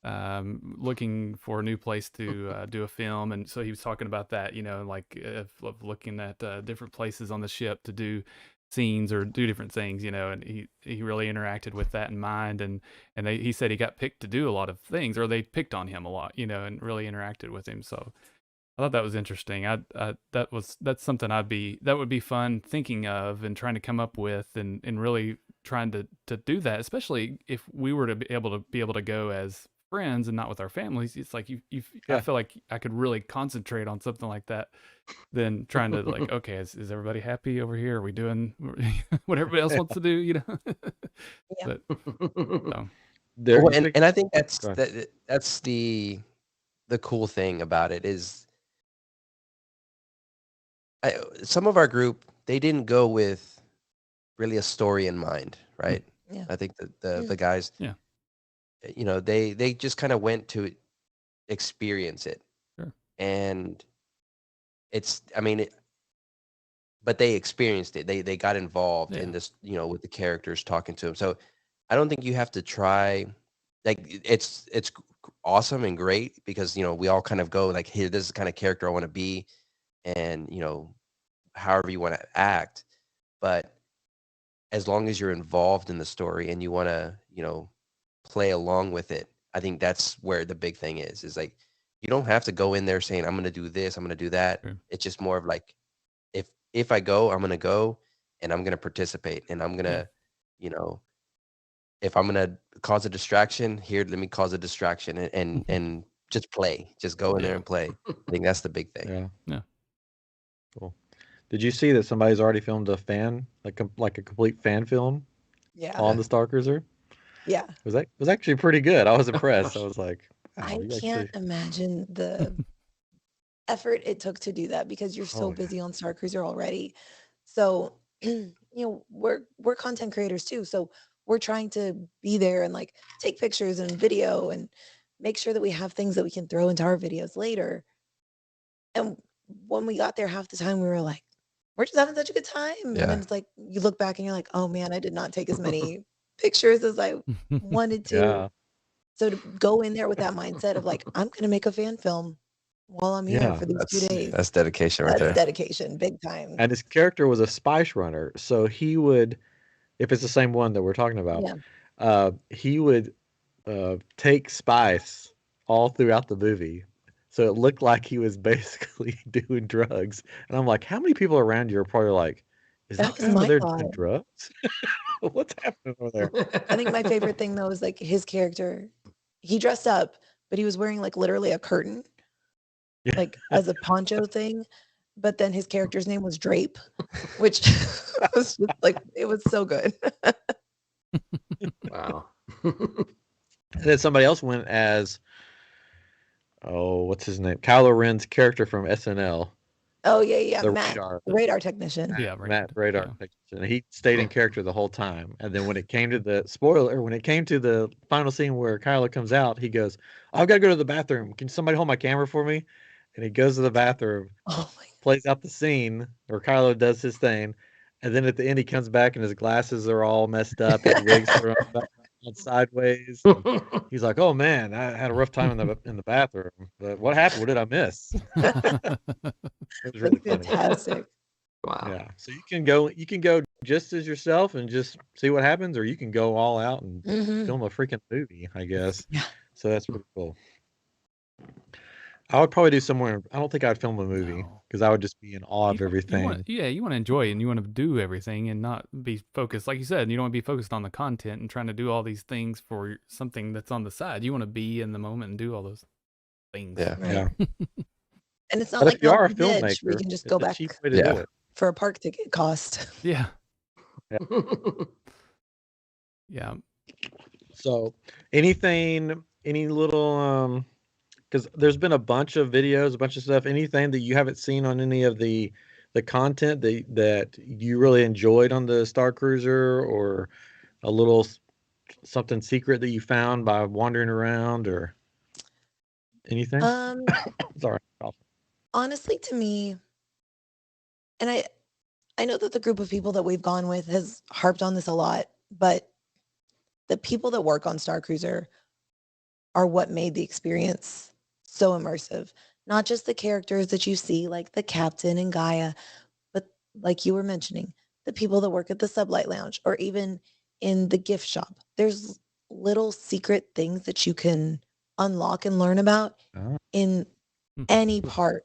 looking for a new place to do a film. And so he was talking about that, like of looking at different places on the ship to do scenes or do different things, and he really interacted with that in mind. And he said he got picked to do a lot of things, or they picked on him a lot, and really interacted with him. So I thought that was interesting. That's something that would be fun thinking of and trying to come up with, and really trying to do that, especially if we were to be able to go as friends and not with our families. It's like I feel like I could really concentrate on something like that than trying to like, okay, is everybody happy over here? Are we doing what everybody else wants to do? But, and I think that's the the cool thing about it is some of our group, they didn't go with really a story in mind, right? Yeah. I think the guys, Yeah. you know, they just kind of went to experience it. Sure. And it's, I mean, but they experienced it. They got involved in this, you know, with the characters, talking to them. So I don't think you have to try, like, it's awesome and great because, you know, we all kind of go like, here, this is the kind of character I want to be, and, you know, however you want to act. But as long as you're involved in the story and you want to, you know, play along with it, I think that's where the big thing is like, you don't have to go in there saying, I'm going to do this, I'm going to do that. Sure. It's just more of like, if I go, I'm going to go and I'm going to participate, and I'm going to, you know, if I'm going to cause a distraction here, let me cause a distraction and just play, just go in there and play. I think that's the big thing. Yeah. Cool. Did you see that somebody's already filmed a fan, like a complete fan film on the Star Cruiser? Yeah. It was actually pretty good. I was impressed. I was like, wow, I you can't actually... imagine the effort it took to do that because you're so busy on Star Cruiser already. So, you know, we're content creators too. So we're trying to be there and like take pictures and video and make sure that we have things that we can throw into our videos later. And when we got there, half the time we were like, we're just having such a good time. And then it's like, you look back and you're like, oh man, I did not take as many pictures as I wanted to. Yeah. So to go in there with that mindset of like, I'm going to make a fan film while I'm here for these 2 days. That's dedication right there. That's dedication, big time. And his character was a spice runner. So he would, if it's the same one that we're talking about, he would take spice all throughout the movie. So it looked like he was basically doing drugs. And I'm like, how many people around you are probably like, is that guy over there doing drugs? What's happening over there? I think my favorite thing though is like his character. He dressed up, but he was wearing like literally a curtain, like as a poncho thing. But then his character's name was Drape, which was just like, it was so good. Wow. And then somebody else went as, what's his name? Kylo Ren's character from SNL. Oh yeah, The Matt, radar technician. Matt, radar technician. He stayed in character the whole time. And then when it came to the final scene where Kylo comes out, he goes, I've got to go to the bathroom. Can somebody hold my camera for me? And he goes to the bathroom, plays out the scene, or Kylo does his thing. And then at the end, he comes back and his glasses are all messed up. His wig's thrown back sideways. He's like, "Oh man, I had a rough time in the bathroom. But what happened? What did I miss?" It was really fantastic. Wow. Yeah. So you can go just as yourself and just see what happens, or you can go all out and film a freaking movie, I guess. Yeah. So that's pretty cool. I would probably do somewhere. I don't think I'd film a movie because I would just be in awe of everything. You want to enjoy it and you want to do everything and not be focused. Like you said, you don't want to be focused on the content and trying to do all these things for something that's on the side. You want to be in the moment and do all those things. Yeah. Yeah. And it's not like if you are a bitch, filmmaker, we can just go back cheap way to do it. for a park ticket cost. Yeah. Yeah. So any little because there's been a bunch of videos, a bunch of stuff, anything that you haven't seen on any of the content that you really enjoyed on the Star Cruiser, or a little something secret that you found by wandering around, or anything? Sorry. Honestly, to me, and I know that the group of people that we've gone with has harped on this a lot, but the people that work on Star Cruiser are what made the experience so immersive. Not just the characters that you see, like the captain and Gaia, but like you were mentioning, the people that work at the Sublight Lounge or even in the gift shop. There's little secret things that you can unlock and learn about in any part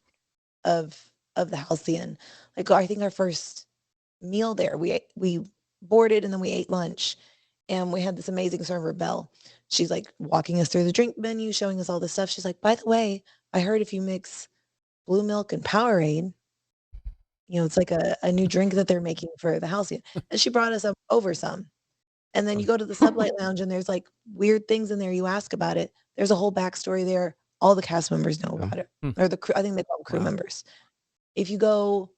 of the Halcyon. Like I think our first meal there, we boarded and then we ate lunch, and we had this amazing server, Belle. She's like walking us through the drink menu, showing us all this stuff. She's like, by the way, I heard if you mix blue milk and Powerade, you know, it's like a new drink that they're making for the Halcyon. And she brought us over some. And then you go to the Sublight Lounge and there's like weird things in there. You ask about it. There's a whole backstory there all the cast members know Yeah. about it, Hmm. or the crew. I think they call them crew Wow. members. If you go,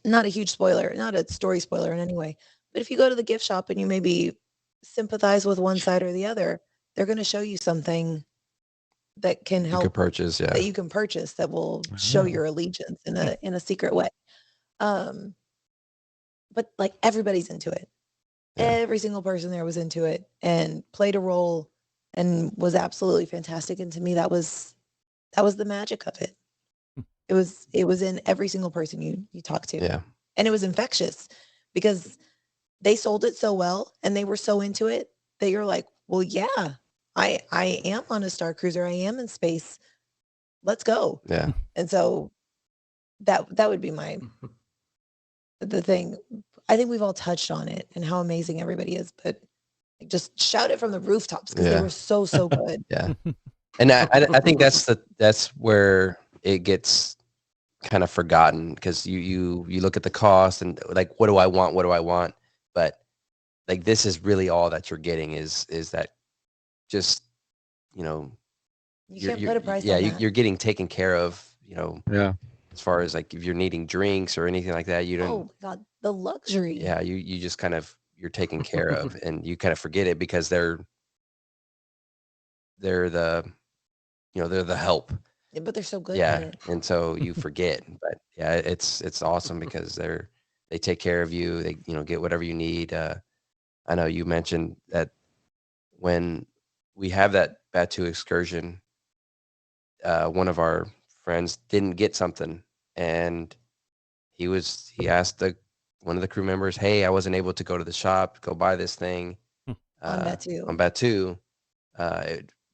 not a huge spoiler, not a story spoiler in any way, but if you go to the gift shop and you maybe sympathize with one side or the other, they're going to show you something that can You help, could purchase, yeah. that you can purchase, that will show Oh. your allegiance in a secret way. But like everybody's into it. Yeah. Every single person there was into it and played a role and was absolutely fantastic. And to me, that was the magic of it. It was in every single person you talk to. Yeah. And it was infectious because they sold it so well and they were so into it that you're like, well, yeah, I am on a Star Cruiser. I am in space. Let's go. Yeah. And so that would be the thing. I think we've all touched on it and how amazing everybody is, but just shout it from the rooftops because they Yeah. were so good. Yeah. And I think that's where it gets kind of forgotten, because you look at the cost and like, what do I want? But like, this is really all that you're getting is that, just, you know, You can't put a price on that. you're getting taken care of, Yeah. as far as like if you're needing drinks or anything like that, you don't. Oh my God, the luxury. Yeah, you just kind of, you're taken care of, and you kind of forget it because they're the they're the help. Yeah, but they're so good at Yeah, it. and so you forget. But yeah, it's awesome because they take care of you. They get whatever you need. I know you mentioned that when we have that Batu excursion, one of our friends didn't get something, and he asked one of the crew members, "Hey, I wasn't able to go to the shop, go buy this thing On Batu. on Batu.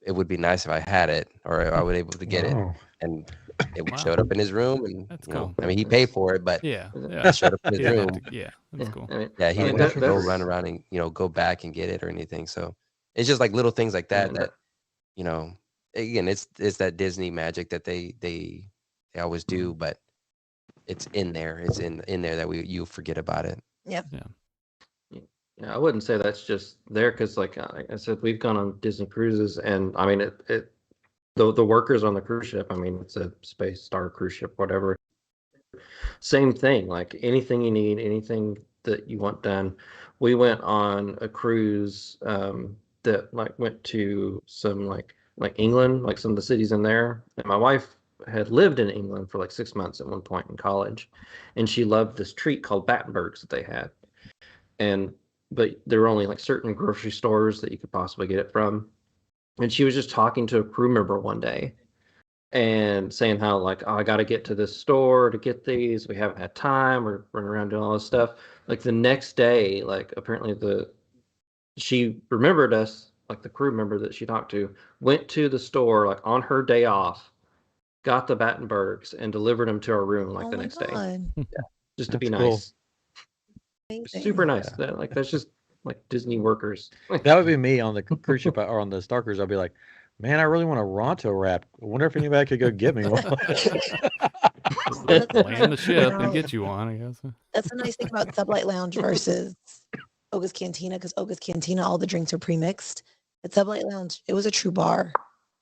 It would be nice if I had it, or I would able to get it." Wow. And it Wow. showed up in his room, and That's cool. I mean, he paid for it, but Yeah. it Yeah. showed up in He his didn't have room. to- yeah. That's cool. I mean, Yeah, he I mean, didn't have to go that's- run around and go back and get it or anything. So it's just like little things like that Yeah. that again, it's that Disney magic that they always do, but it's in there. It's in there that you forget about it. Yeah. Yeah, I wouldn't say that's just there because, like I said, we've gone on Disney cruises, and I mean, the workers on the cruise ship. I mean, it's a Space Star cruise ship, whatever. Same thing. Like anything you need, anything that you want done. We went on a cruise that like went to some like England, like some of the cities in there, and my wife had lived in England for like 6 months at one point in college, and she loved this treat called Battenbergs that they had. But there were only like certain grocery stores that you could possibly get it from. And she was just talking to a crew member one day and saying how like, oh, I got to get to this store to get these. We haven't had time. We're running around doing all this stuff. Like the next day, like apparently she remembered us, like the crew member that she talked to, went to the store like on her day off, got the Battenbergs and delivered them to our room like the my next day, God. just to be That's cool. nice. Amazing. Super nice. Yeah. Like that's just like Disney workers. That would be me on the cruise ship or on the Star Cruise. I'll be like, man, I really want a Ronto wrap. I wonder if anybody could go get me one. Land the ship and get you one, I guess. That's the nice thing about Sublight Lounge versus Oga's Cantina, because Oga's Cantina, all the drinks are pre-mixed. At Sublight Lounge, it was a true bar,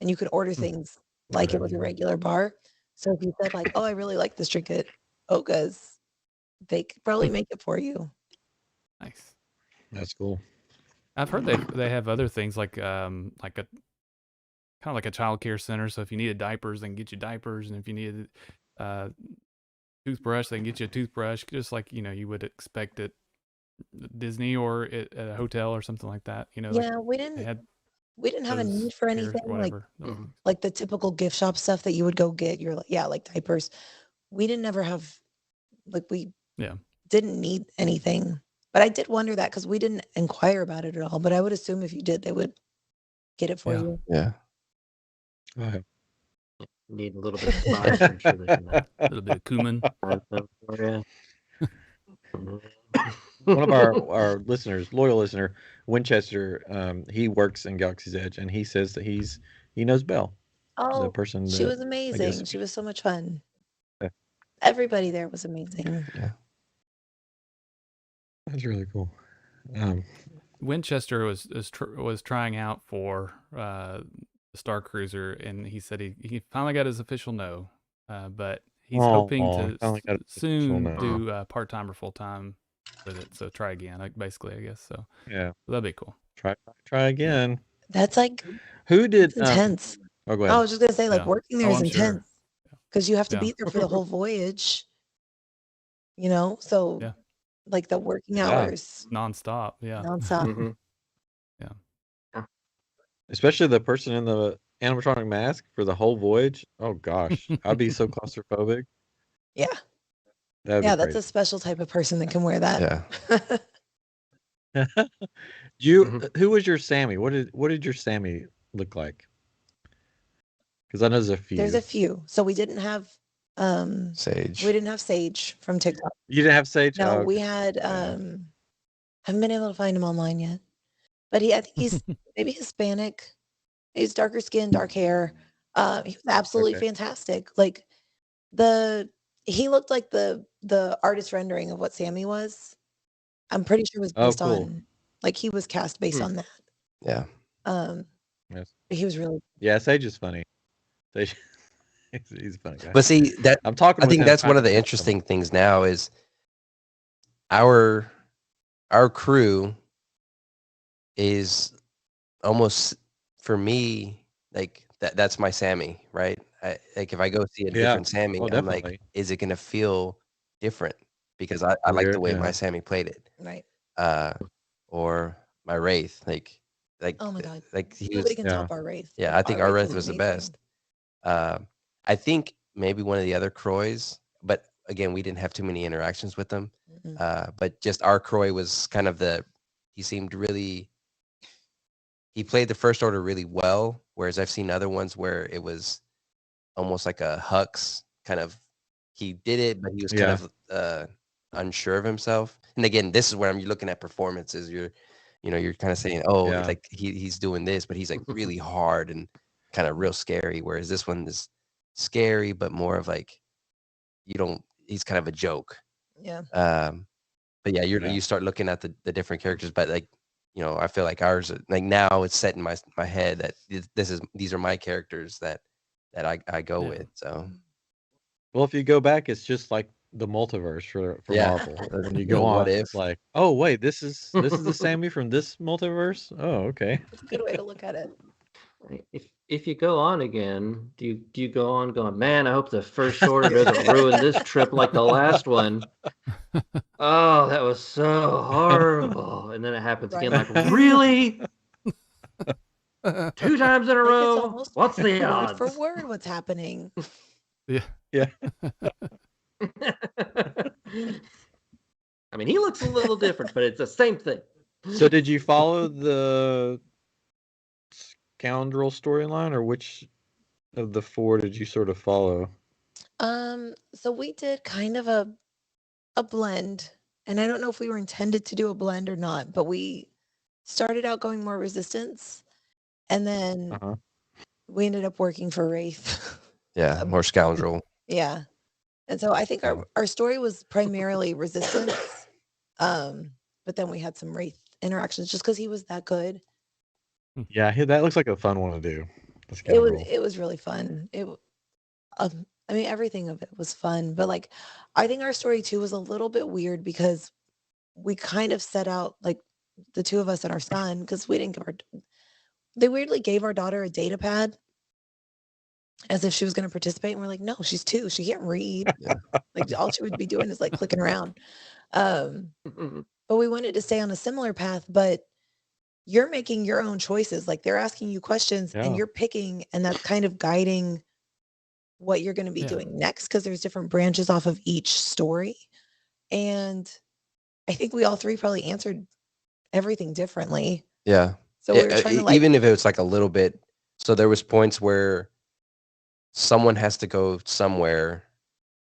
and you could order things like it was a regular bar. So if you said like, oh, I really like this drink at Oga's, they could probably make it for you. Nice. That's cool. I've heard they have other things like a kind of like a child care center. So if you needed diapers, they can get you diapers, and if you needed toothbrush, they can get you a toothbrush, just like you would expect at Disney or at a hotel or something like that. Yeah, we didn't have a those need for care- anything whatever. like the typical gift shop stuff that you would go get. You're like, yeah, like diapers. We didn't ever have we didn't need anything. But I did wonder that because we didn't inquire about it at all. But I would assume if you did, they would get it for Yeah. you. Yeah. Okay. Need a little bit of spice. I'm sure they can A little bit of cumin. find some for you. One of our listeners, loyal listener, Winchester, he works in Galaxy's Edge, and he says that he knows Belle, the Oh, person. she that, was amazing. She was so much fun. Yeah. Everybody there was amazing. That's really cool. Winchester was trying out for Star Cruiser, and he said he finally got his official no, but he's hoping to finally got his official soon no. do part-time or full-time with it. So try again, like, basically, I guess. So Yeah, that'd be cool. try again. That's like Who did? it's intense. Oh, go I ahead. was just gonna say, like, Yeah. working there Oh, is I'm sure. intense because you have to Yeah. be there for the whole voyage. So Yeah. like the working Yeah. hours Nonstop. Yeah. nonstop. Mhm. Especially the person in the animatronic mask for the whole voyage. Oh gosh, I'd be so claustrophobic. Yeah, That'd yeah, be that's a crazy. special type of person that can wear that. Yeah. Who was your Sammy? What did your Sammy look like? Because I know there's a few. There's a few. So we didn't have Sage. Sage from TikTok. You didn't have Sage? No, Oh, we okay. had Yeah. haven't been able to find him online yet. But I think he's maybe Hispanic. He's darker skin, dark hair. He was absolutely Okay. fantastic. Like he looked like the artist rendering of what Sammy was. I'm pretty sure it was Oh, based cool. on, like, he was cast based on that. Yeah. Yes. He was really Yeah, Sage is funny. Sage, he's a funny guy. But see that I'm talking. I with think him that's trying one of to the catch interesting things now is our crew is almost, for me, like that's my Sammy, right? Like if I go see a Yeah. different Sammy, Oh, I'm like, definitely. is it gonna feel different? Because I like Weird, the way yeah. my Sammy played it. right. Or my Wraith, like Oh my god. like he Nobody was, can Yeah. top our Wraith. yeah, I think our Wraith was the amazing. best. I think maybe one of the other Croys, but again, we didn't have too many interactions with them. Mhm. But just our Croy was kind of he seemed really, he played the First Order really well, whereas I've seen other ones where it was almost like a Hux kind of, he did it, but he was kind Yeah. of unsure of himself. And again, this is where I'm looking at performances. You're kind of saying, oh, Yeah. like he's doing this, but he's like really hard and kind of real scary. Whereas this one is scary, but more of like, he's kind of a joke. Yeah. But yeah, Yeah. you start looking at the different characters, but like, I feel like ours, like now it's set in my head that these are my characters that I go Yeah. with. So Well, if you go back, it's just like the multiverse for yeah, Marvel. When you you know, go what on, if? it's like, oh wait, this is the Sammy from this multiverse. Oh, okay. That's a good way to look at it. If you go on again, do you go on going, man, I hope the First Order doesn't ruin this trip like the last one. Oh, that was so horrible. And then it happens again, Right. like, really? 2 times in a Like, it's row? almost What's the word for odds? word what's happening. Yeah. Yeah. I mean, he looks a little different, but it's the same thing. So did you follow the Scoundrel storyline, or which of the 4 did you sort of follow? So we did kind of a blend, and I don't know if we were intended to do a blend or not, but we started out going more resistance, and then Uh-huh. we ended up working for Wraith. Yeah, more Scoundrel. Yeah. And so I think our story was primarily resistance. But then we had some Wraith interactions just because he was that good. Yeah, that looks like a fun one to do. The It Scoundrel. was really fun. I mean, everything of it was fun, but like I think our story too was a little bit weird because we kind of set out, like, the 2 of us and our son, because we didn't they weirdly gave our daughter a data pad as if she was going to participate, and we're like, no, she's 2, she can't read. Yeah. Like, all she would be doing is like clicking around. But we wanted to stay on a similar path, but you're making your own choices. Like, they're asking you questions and Yeah. you're picking, and that's kind of guiding what you're going to be doing next, because there's different branches off of each story. And I think we all 3 probably answered everything differently. Yeah. So we were trying to, like, even if it was like a little bit. So there was points where someone has to go somewhere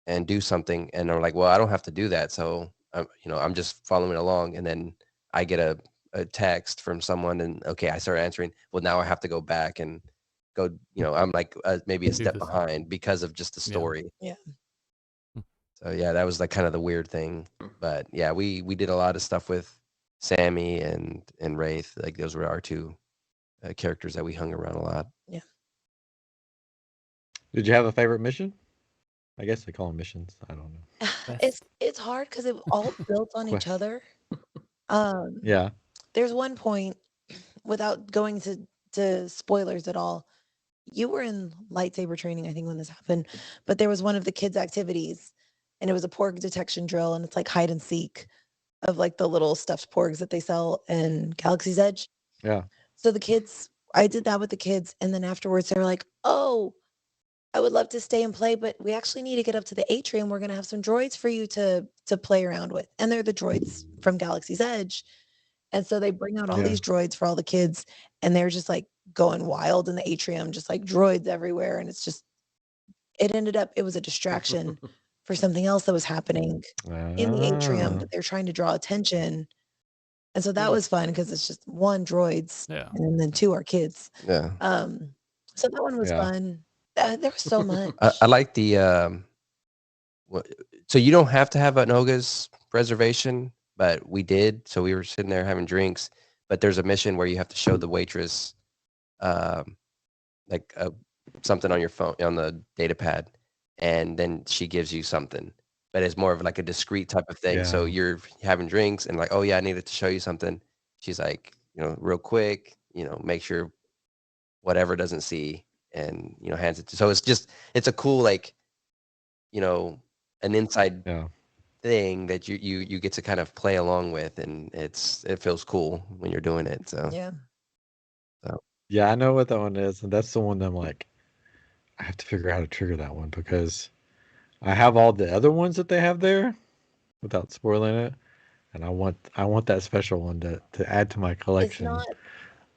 and do something, and I'm like, well, I don't have to do that, so I'm just following along, and then I get a text from someone, and okay, I start answering. Well, now I have to go back and go. I'm like maybe a step behind because of just the story. Yeah. So yeah, that was like kind of the weird thing. But yeah, we did a lot of stuff with Sammy and Wraith. Like those were our two characters that we hung around a lot. Yeah. Did you have a favorite mission? I guess they call them missions. I don't know. It's hard because it all built on each other. Yeah. There's one point, without going to spoilers at all, you were in lightsaber training, I think, when this happened, but there was one of the kids' activities, and it was a porg detection drill, and it's like hide and seek of like the little stuffed porgs that they sell in Galaxy's Edge. Yeah. So the kids, I did that with the kids, and then afterwards they were like, "Oh, I would love to stay and play, but we actually need to get up to the atrium. We're gonna have some droids for you to play around with." And they're the droids from Galaxy's Edge. And so they bring out all these droids for all the kids, and they're just like going wild in the atrium, just like droids everywhere. And it's just, it was a distraction for something else that was happening in the atrium that they're trying to draw attention. And so that was fun because it's just one, droids, and then two are kids. Yeah. So that one was fun. There was so much. I like the so you don't have to have an Oga's reservation, but we did. So we were sitting there having drinks, but there's a mission where you have to show the waitress like something on your phone, on the data pad, and then she gives you something, but it's more of like a discreet type of thing. So you're having drinks and like, oh yeah, I needed to show you something. She's like, real quick, make sure whatever doesn't see, and hands it to. So it's a cool, like, an inside thing that you get to kind of play along with, and it feels cool when you're doing it. So yeah, I know what that one is, and that's the one that I'm like, I have to figure out how to trigger that one because I have all the other ones that they have there without spoiling it, and I want that special one to add to my collection.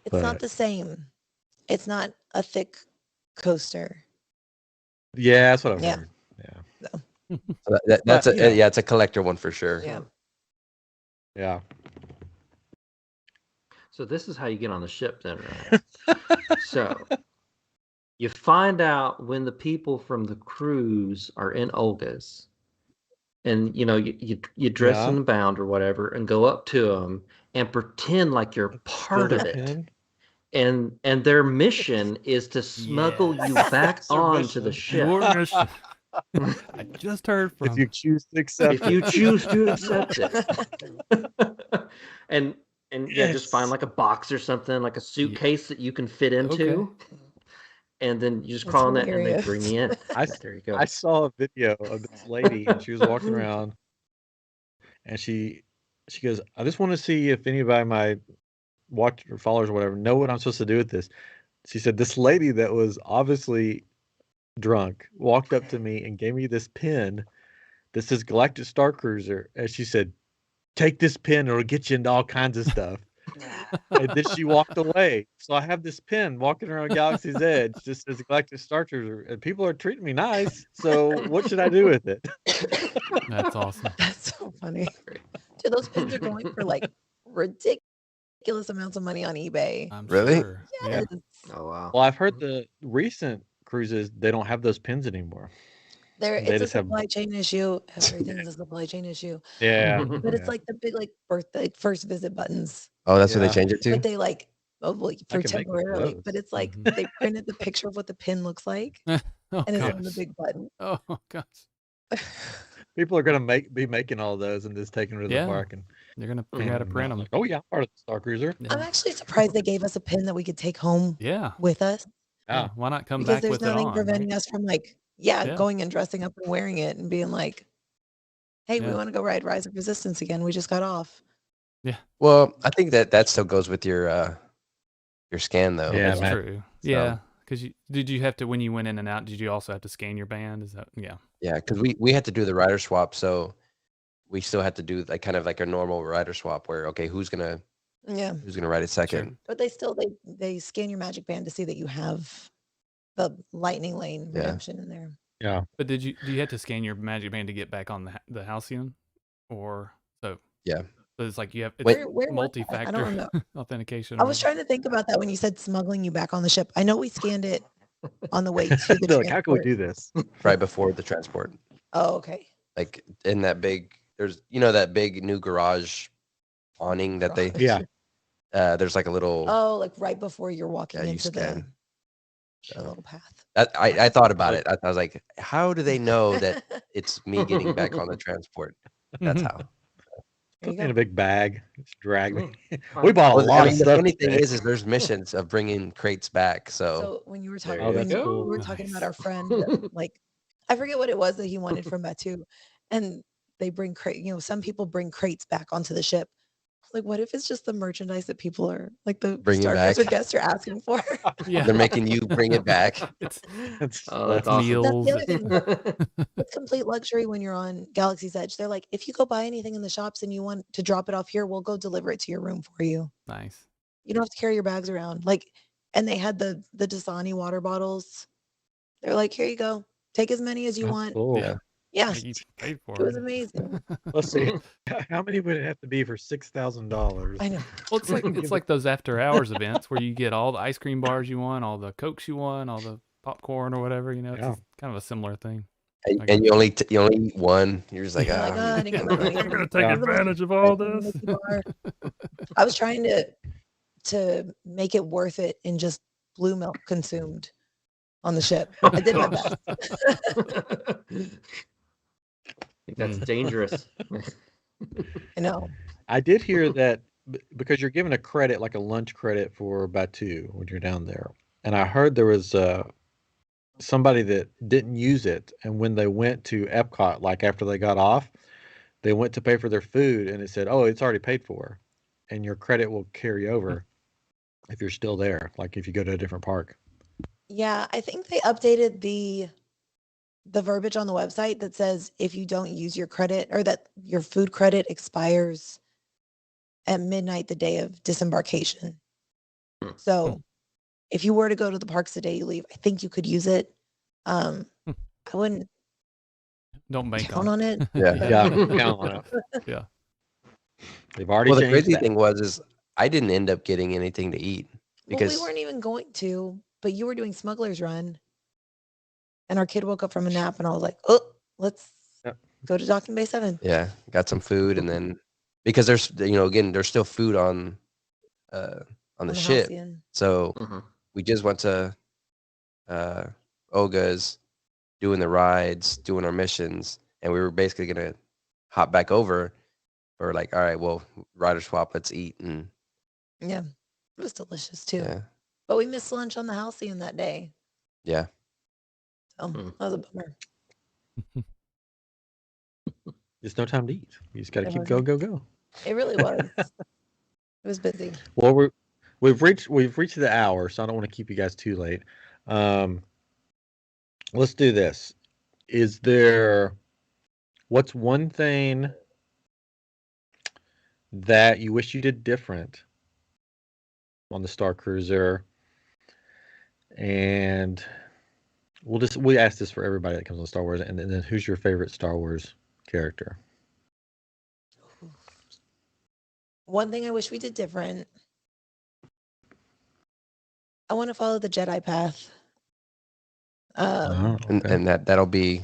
It's not the same. It's not a thick coaster. Yeah, that's what I've heard. Yeah. So that's it's a collector one for sure. Yeah. So this is how you get on the ship then, right? So you find out when the people from the cruise are in Olga's, and you dress in the bound or whatever and go up to them and pretend like you're part of it. And their mission is to smuggle you back onto the ship. I just heard from. If you choose to accept it. And just find like a box or something, like a suitcase that you can fit into. Okay. And then you just crawl in that and they bring you in. There you go. I saw a video of this lady and she was walking around and she goes, I just want to see if anybody might watch or followers or whatever know what I'm supposed to do with this. She said this lady that was obviously drunk walked up to me and gave me this pin that says Galactic Star Cruiser, and she said, take this pin, it'll get you into all kinds of stuff. And then she walked away. So I have this pin walking around Galaxy's Edge, just as Galactic Star Cruiser, and people are treating me nice. So what should I do with it? That's awesome. That's so funny. Dude, those pins are going for like ridiculous amounts of money on eBay. Really? Sure. Yes. Oh wow. Well, I've heard the recent cruises, they don't have those pins anymore. It's a supply chain issue. Everything's a supply chain issue. Yeah. But it's like the big birthday first visit buttons. Oh, that's what they changed it to? But they for temporarily. But it's like they printed the picture of what the pin looks like. And it's on the big button. Oh gosh. People are gonna be making all those and just taking it to the park, and they're gonna figure out how to print them. Like, oh yeah, I'm part of the Star Cruiser. I'm actually surprised they gave us a pin that we could take home with us. Yeah. Why not come because back there's with it on? Nothing preventing us from going and dressing up and wearing it and being like, hey, we want to go ride Rise of Resistance again. We just got off. Yeah. Well, I think that still goes with your scan though. Yeah, that's true. So. Yeah. Because did you have to, when you went in and out, did you also have to scan your band? Is that Yeah, because we had to do the rider swap, so we still had to do kind of like a normal rider swap where who's gonna ride it second. Sure. But they scan your magic band to see that you have the lightning lane redemption in there. Yeah. But do you have to scan your magic band to get back on the Halcyon, or so? Yeah. So it's like you have multi-factor authentication. I was trying to think about that when you said smuggling you back on the ship. I know we scanned it on the way to the transport. How can we do this? Right before the transport. Oh, okay. Like in that big, there's that big new garage awning that they there's like a little. Oh, like right before you're walking you into the scan. little path. I thought about it. I was like, how do they know that it's me getting back on the transport? That's how. There Put you me in a go. big bag. Just drag me. Fine. We bought a Well, lot I of mean, the stuff funny thing today. is there's missions of bringing crates back. So So when you were there talking, you Oh, go. when that's we cool. were talking about Nice. our friend, like I forget what it was that he wanted from Batu, and they bring some people bring crates back onto the ship. Like, what if it's just the merchandise that people are like the Bringing Star back. Cruiser guests are asking for? Yeah. They're making you bring it back. It's Oh, that's it's awesome. That's the meals. other thing. It's complete luxury when you're on Galaxy's Edge. They're like, if you go buy anything in the shops and you want to drop it off here, we'll go deliver it to your room for you. Nice. You don't have to carry your bags around. Like, and they had the Dasani water bottles. They're like, here you go. Take as many as you That's want. cool. Yeah. Yeah, Like you paid for it was it. amazing. Let's see. How many would it have to be for $6,000? I know. Well, it's like those after hours events where you get all the ice cream bars you want, all the Cokes you want, all the popcorn or whatever. You know, it's Yeah. just kind of a similar thing. And, I and guess. you only eat one. You're just like, You're like, ah. I didn't get my money. You're gonna Give take Yeah. them a advantage of all Mickey this. bar. I was trying to make it worth it in just blue milk consumed on the ship. I did my best. I think that's dangerous. I know. I did hear that because you're given a credit, like a lunch credit for Batu when you're down there. And I heard there was somebody that didn't use it. And when they went to Epcot, like after they got off, they went to pay for their food and it said, oh, it's already paid for. And your credit will carry over if you're still there, like if you go to a different park. Yeah, I think they updated the verbiage on the website that says if you don't use your credit or that your food credit expires at midnight the day of disembarkation. So if you were to go to the parks the day you leave, I think you could use it. I wouldn't Don't bank count on on it. Yeah. Yeah, count on it. Yeah. They've already Well, the changed crazy that. thing was I didn't end up getting anything to eat Well, because we weren't even going to, but you were doing Smuggler's Run. And our kid woke up from a nap and I was like, oh, let's Yep. go to Docking Bay 7. yeah, got some food and then because there's again there's still food on the ship. Halcyon. So we just went to Olga's, doing the rides, doing our missions, and we were basically gonna hop back over. Or like, all right, well, rider swap, let's eat. And Yeah, it was delicious too. yeah, But we missed lunch on the Halcyon that day. yeah. So that was a bummer. There's no time to eat. You just got to It keep go, wasn't. go, go. It really was. It was busy. Well, we've reached the hour, so I don't want to keep you guys too late. Let's do this. What's one thing that you wish you did different on the Star Cruiser? And we ask this for everybody that comes on Star Wars, and then who's your favorite Star Wars character? One thing I wish we did different. I want to follow the Jedi path. And that'll be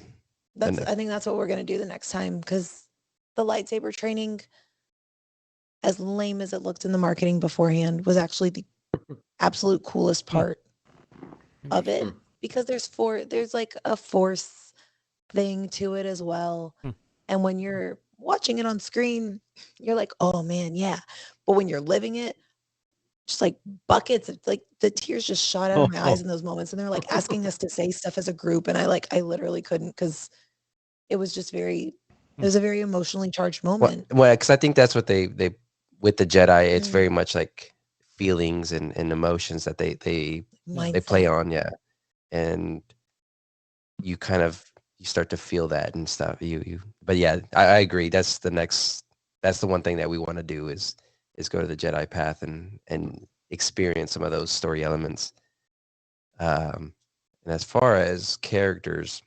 I think that's what we're gonna do the next time because the lightsaber training, as lame as it looked in the marketing beforehand, was actually the absolute coolest part of it because there's like a force thing to it as well. And when you're watching it on screen, you're like, oh man, yeah. But when you're living it, just like buckets, it's like the tears just shot out of my eyes in those moments. And they're like asking us to say stuff as a group. And I literally couldn't because it was just it was a very emotionally charged moment. Well, because I think that's what they with the Jedi, it's very much like feelings and emotions that they play on, yeah. And you kind of you start to feel that and stuff. But yeah, I agree. That's the one thing that we want to do is go to the Jedi path and experience some of those story elements. And as far as characters,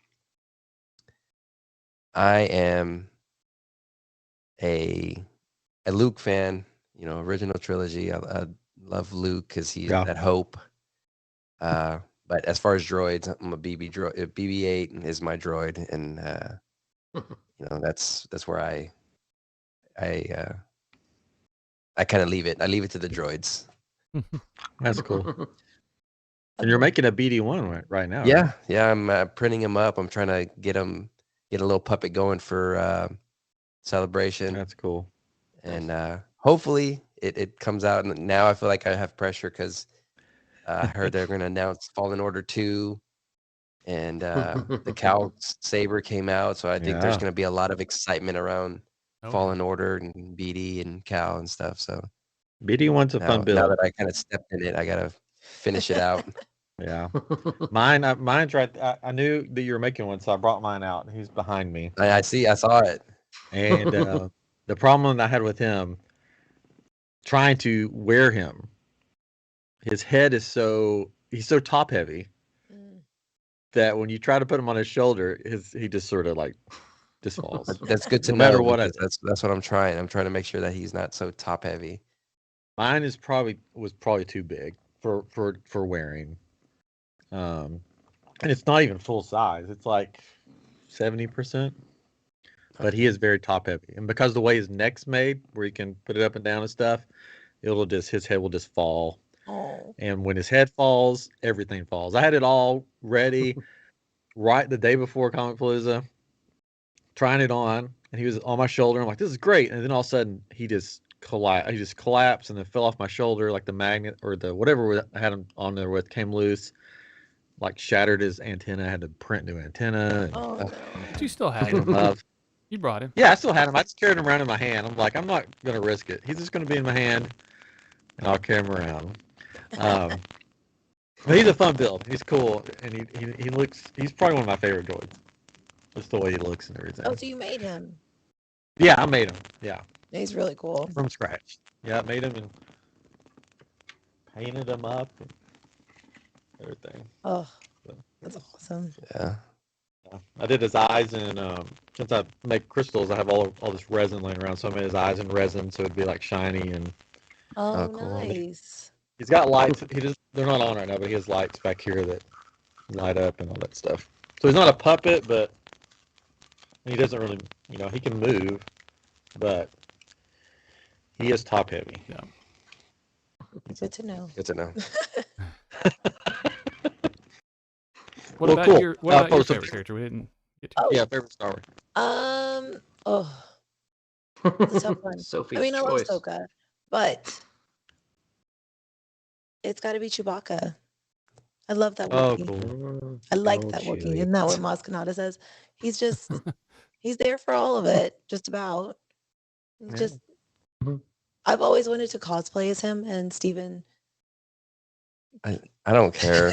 I am a Luke fan, original trilogy. I love Luke because he's that hope. But as far as droids, I'm a BB-8 is my droid, and that's where I I kind of leave it. I leave it to the droids. That's cool. And you're making a BD1 right now. Yeah, right? yeah. I'm printing them up. I'm trying to get a little puppet going for celebration. That's cool. And hopefully it comes out. And now I feel like I have pressure because I heard they're going to announce Fallen Order 2, and the Cal Saber came out. So I think there's going to be a lot of excitement around Fallen Order and BD and Cal and stuff. So BD1's a fun build. Now that I kind of stepped in it, I got to finish it out. Yeah. Mine's right. I knew that you were making one, so I brought mine out. He's behind me. I saw it. And the problem I had with him, trying to wear him, his head is he's so top heavy that when you try to put him on his shoulder, he just sort of like just falls. That's good to no know. Matter what, that's what I'm trying. I'm trying to make sure that he's not so top heavy. Mine was probably too big for wearing. And it's not even full size. It's like 70%. But he is very top heavy. And because the way his neck's made, where he can put it up and down and stuff, his head will just fall. Oh. And when his head falls, everything falls. I had it all ready right the day before Comic Palooza, trying it on, and he was on my shoulder. I'm like, this is great. And then all of a sudden he just collapsed and then fell off my shoulder, like the magnet or the whatever I had him on there with came loose. Like shattered his antenna. I had to print new antenna. And, no. But you still had him. You brought him. Yeah, I still had him. I just carried him around in my hand. I'm like, I'm not gonna risk it. He's just gonna be in my hand, and I'll carry him around. But he's a fun build. He's cool, and he looks. He's probably one of my favorite droids. Just the way he looks and everything. Oh, so you made him? Yeah, I made him. Yeah, he's really cool. From scratch. Yeah, I made him and painted him up and everything. Oh, that's awesome. Yeah. I did his eyes, and since I make crystals, I have all this resin laying around, so I made his eyes in resin, so it'd be like shiny and. Oh, cool. nice. He's got lights. They're not on right now, but he has lights back here that light up and all that stuff. So he's not a puppet, but he doesn't really, he can move, but he is top heavy. Yeah. Good to know. Good to know. What about cool. your favorite character? We didn't get to. Yeah, favorite Star Wars. It's a tough one. Sophie's I love choice. Ahsoka, but it's got to be Chewbacca. I love that Wookiee. Cool. I like that Wookiee. Isn't that what Maz Kanata says? He's just, he's there for all of it, just about. Just, I've always wanted to cosplay as him, and Steven. I don't care.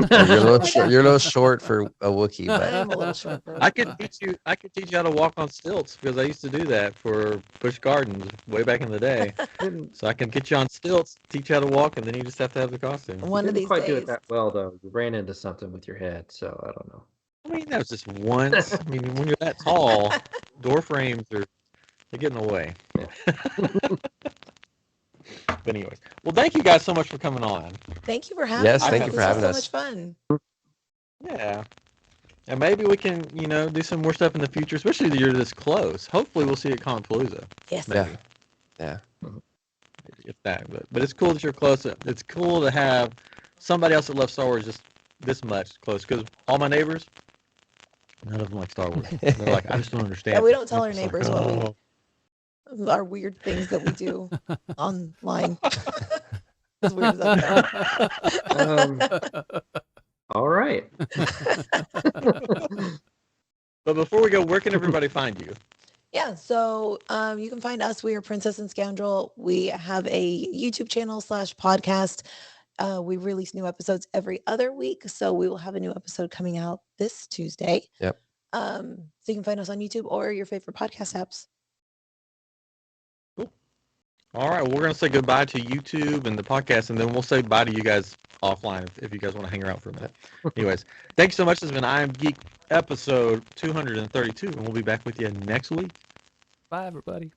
You're a little short for a Wookiee, but I am a little short. I could teach you how to walk on stilts because I used to do that for Busch Gardens way back in the day. So I can get you on stilts, teach you how to walk, and then you just have to have the costume. One You of didn't these quite do days. it that well, though. You ran into something with your head, so I don't know. I mean, that was just once. I mean, when you're that tall, door frames they get in the way. But anyways, well, thank you guys so much for coming on. Thank you for having Yes, us. thank you for having This us. was so much fun. Yeah. And maybe we can, do some more stuff in the future, especially that you're this close. Hopefully we'll see you at Comic Palooza. Yes. Maybe. yeah. If that, but it's cool that you're close. It's cool to have somebody else that loves Star Wars just this much close, because all my neighbors, none of them like Star Wars. They're like, I just don't understand. Yeah, we don't tell our It's neighbors what our weird things that we do online. As weird as that sounds. All right. But before we go, where can everybody find you? Yeah, so you can find us. We are Princess and Scoundrel. We have a YouTube channel /podcast. We release new episodes every other week, so we will have a new episode coming out this Tuesday. Yep. So you can find us on YouTube or your favorite podcast apps. All right, well, we're going to say goodbye to YouTube and the podcast, and then we'll say bye to you guys offline if you guys want to hang around for a minute. Anyways, thanks so much. This has been iamGEEK episode 232, and we'll be back with you next week. Bye, everybody.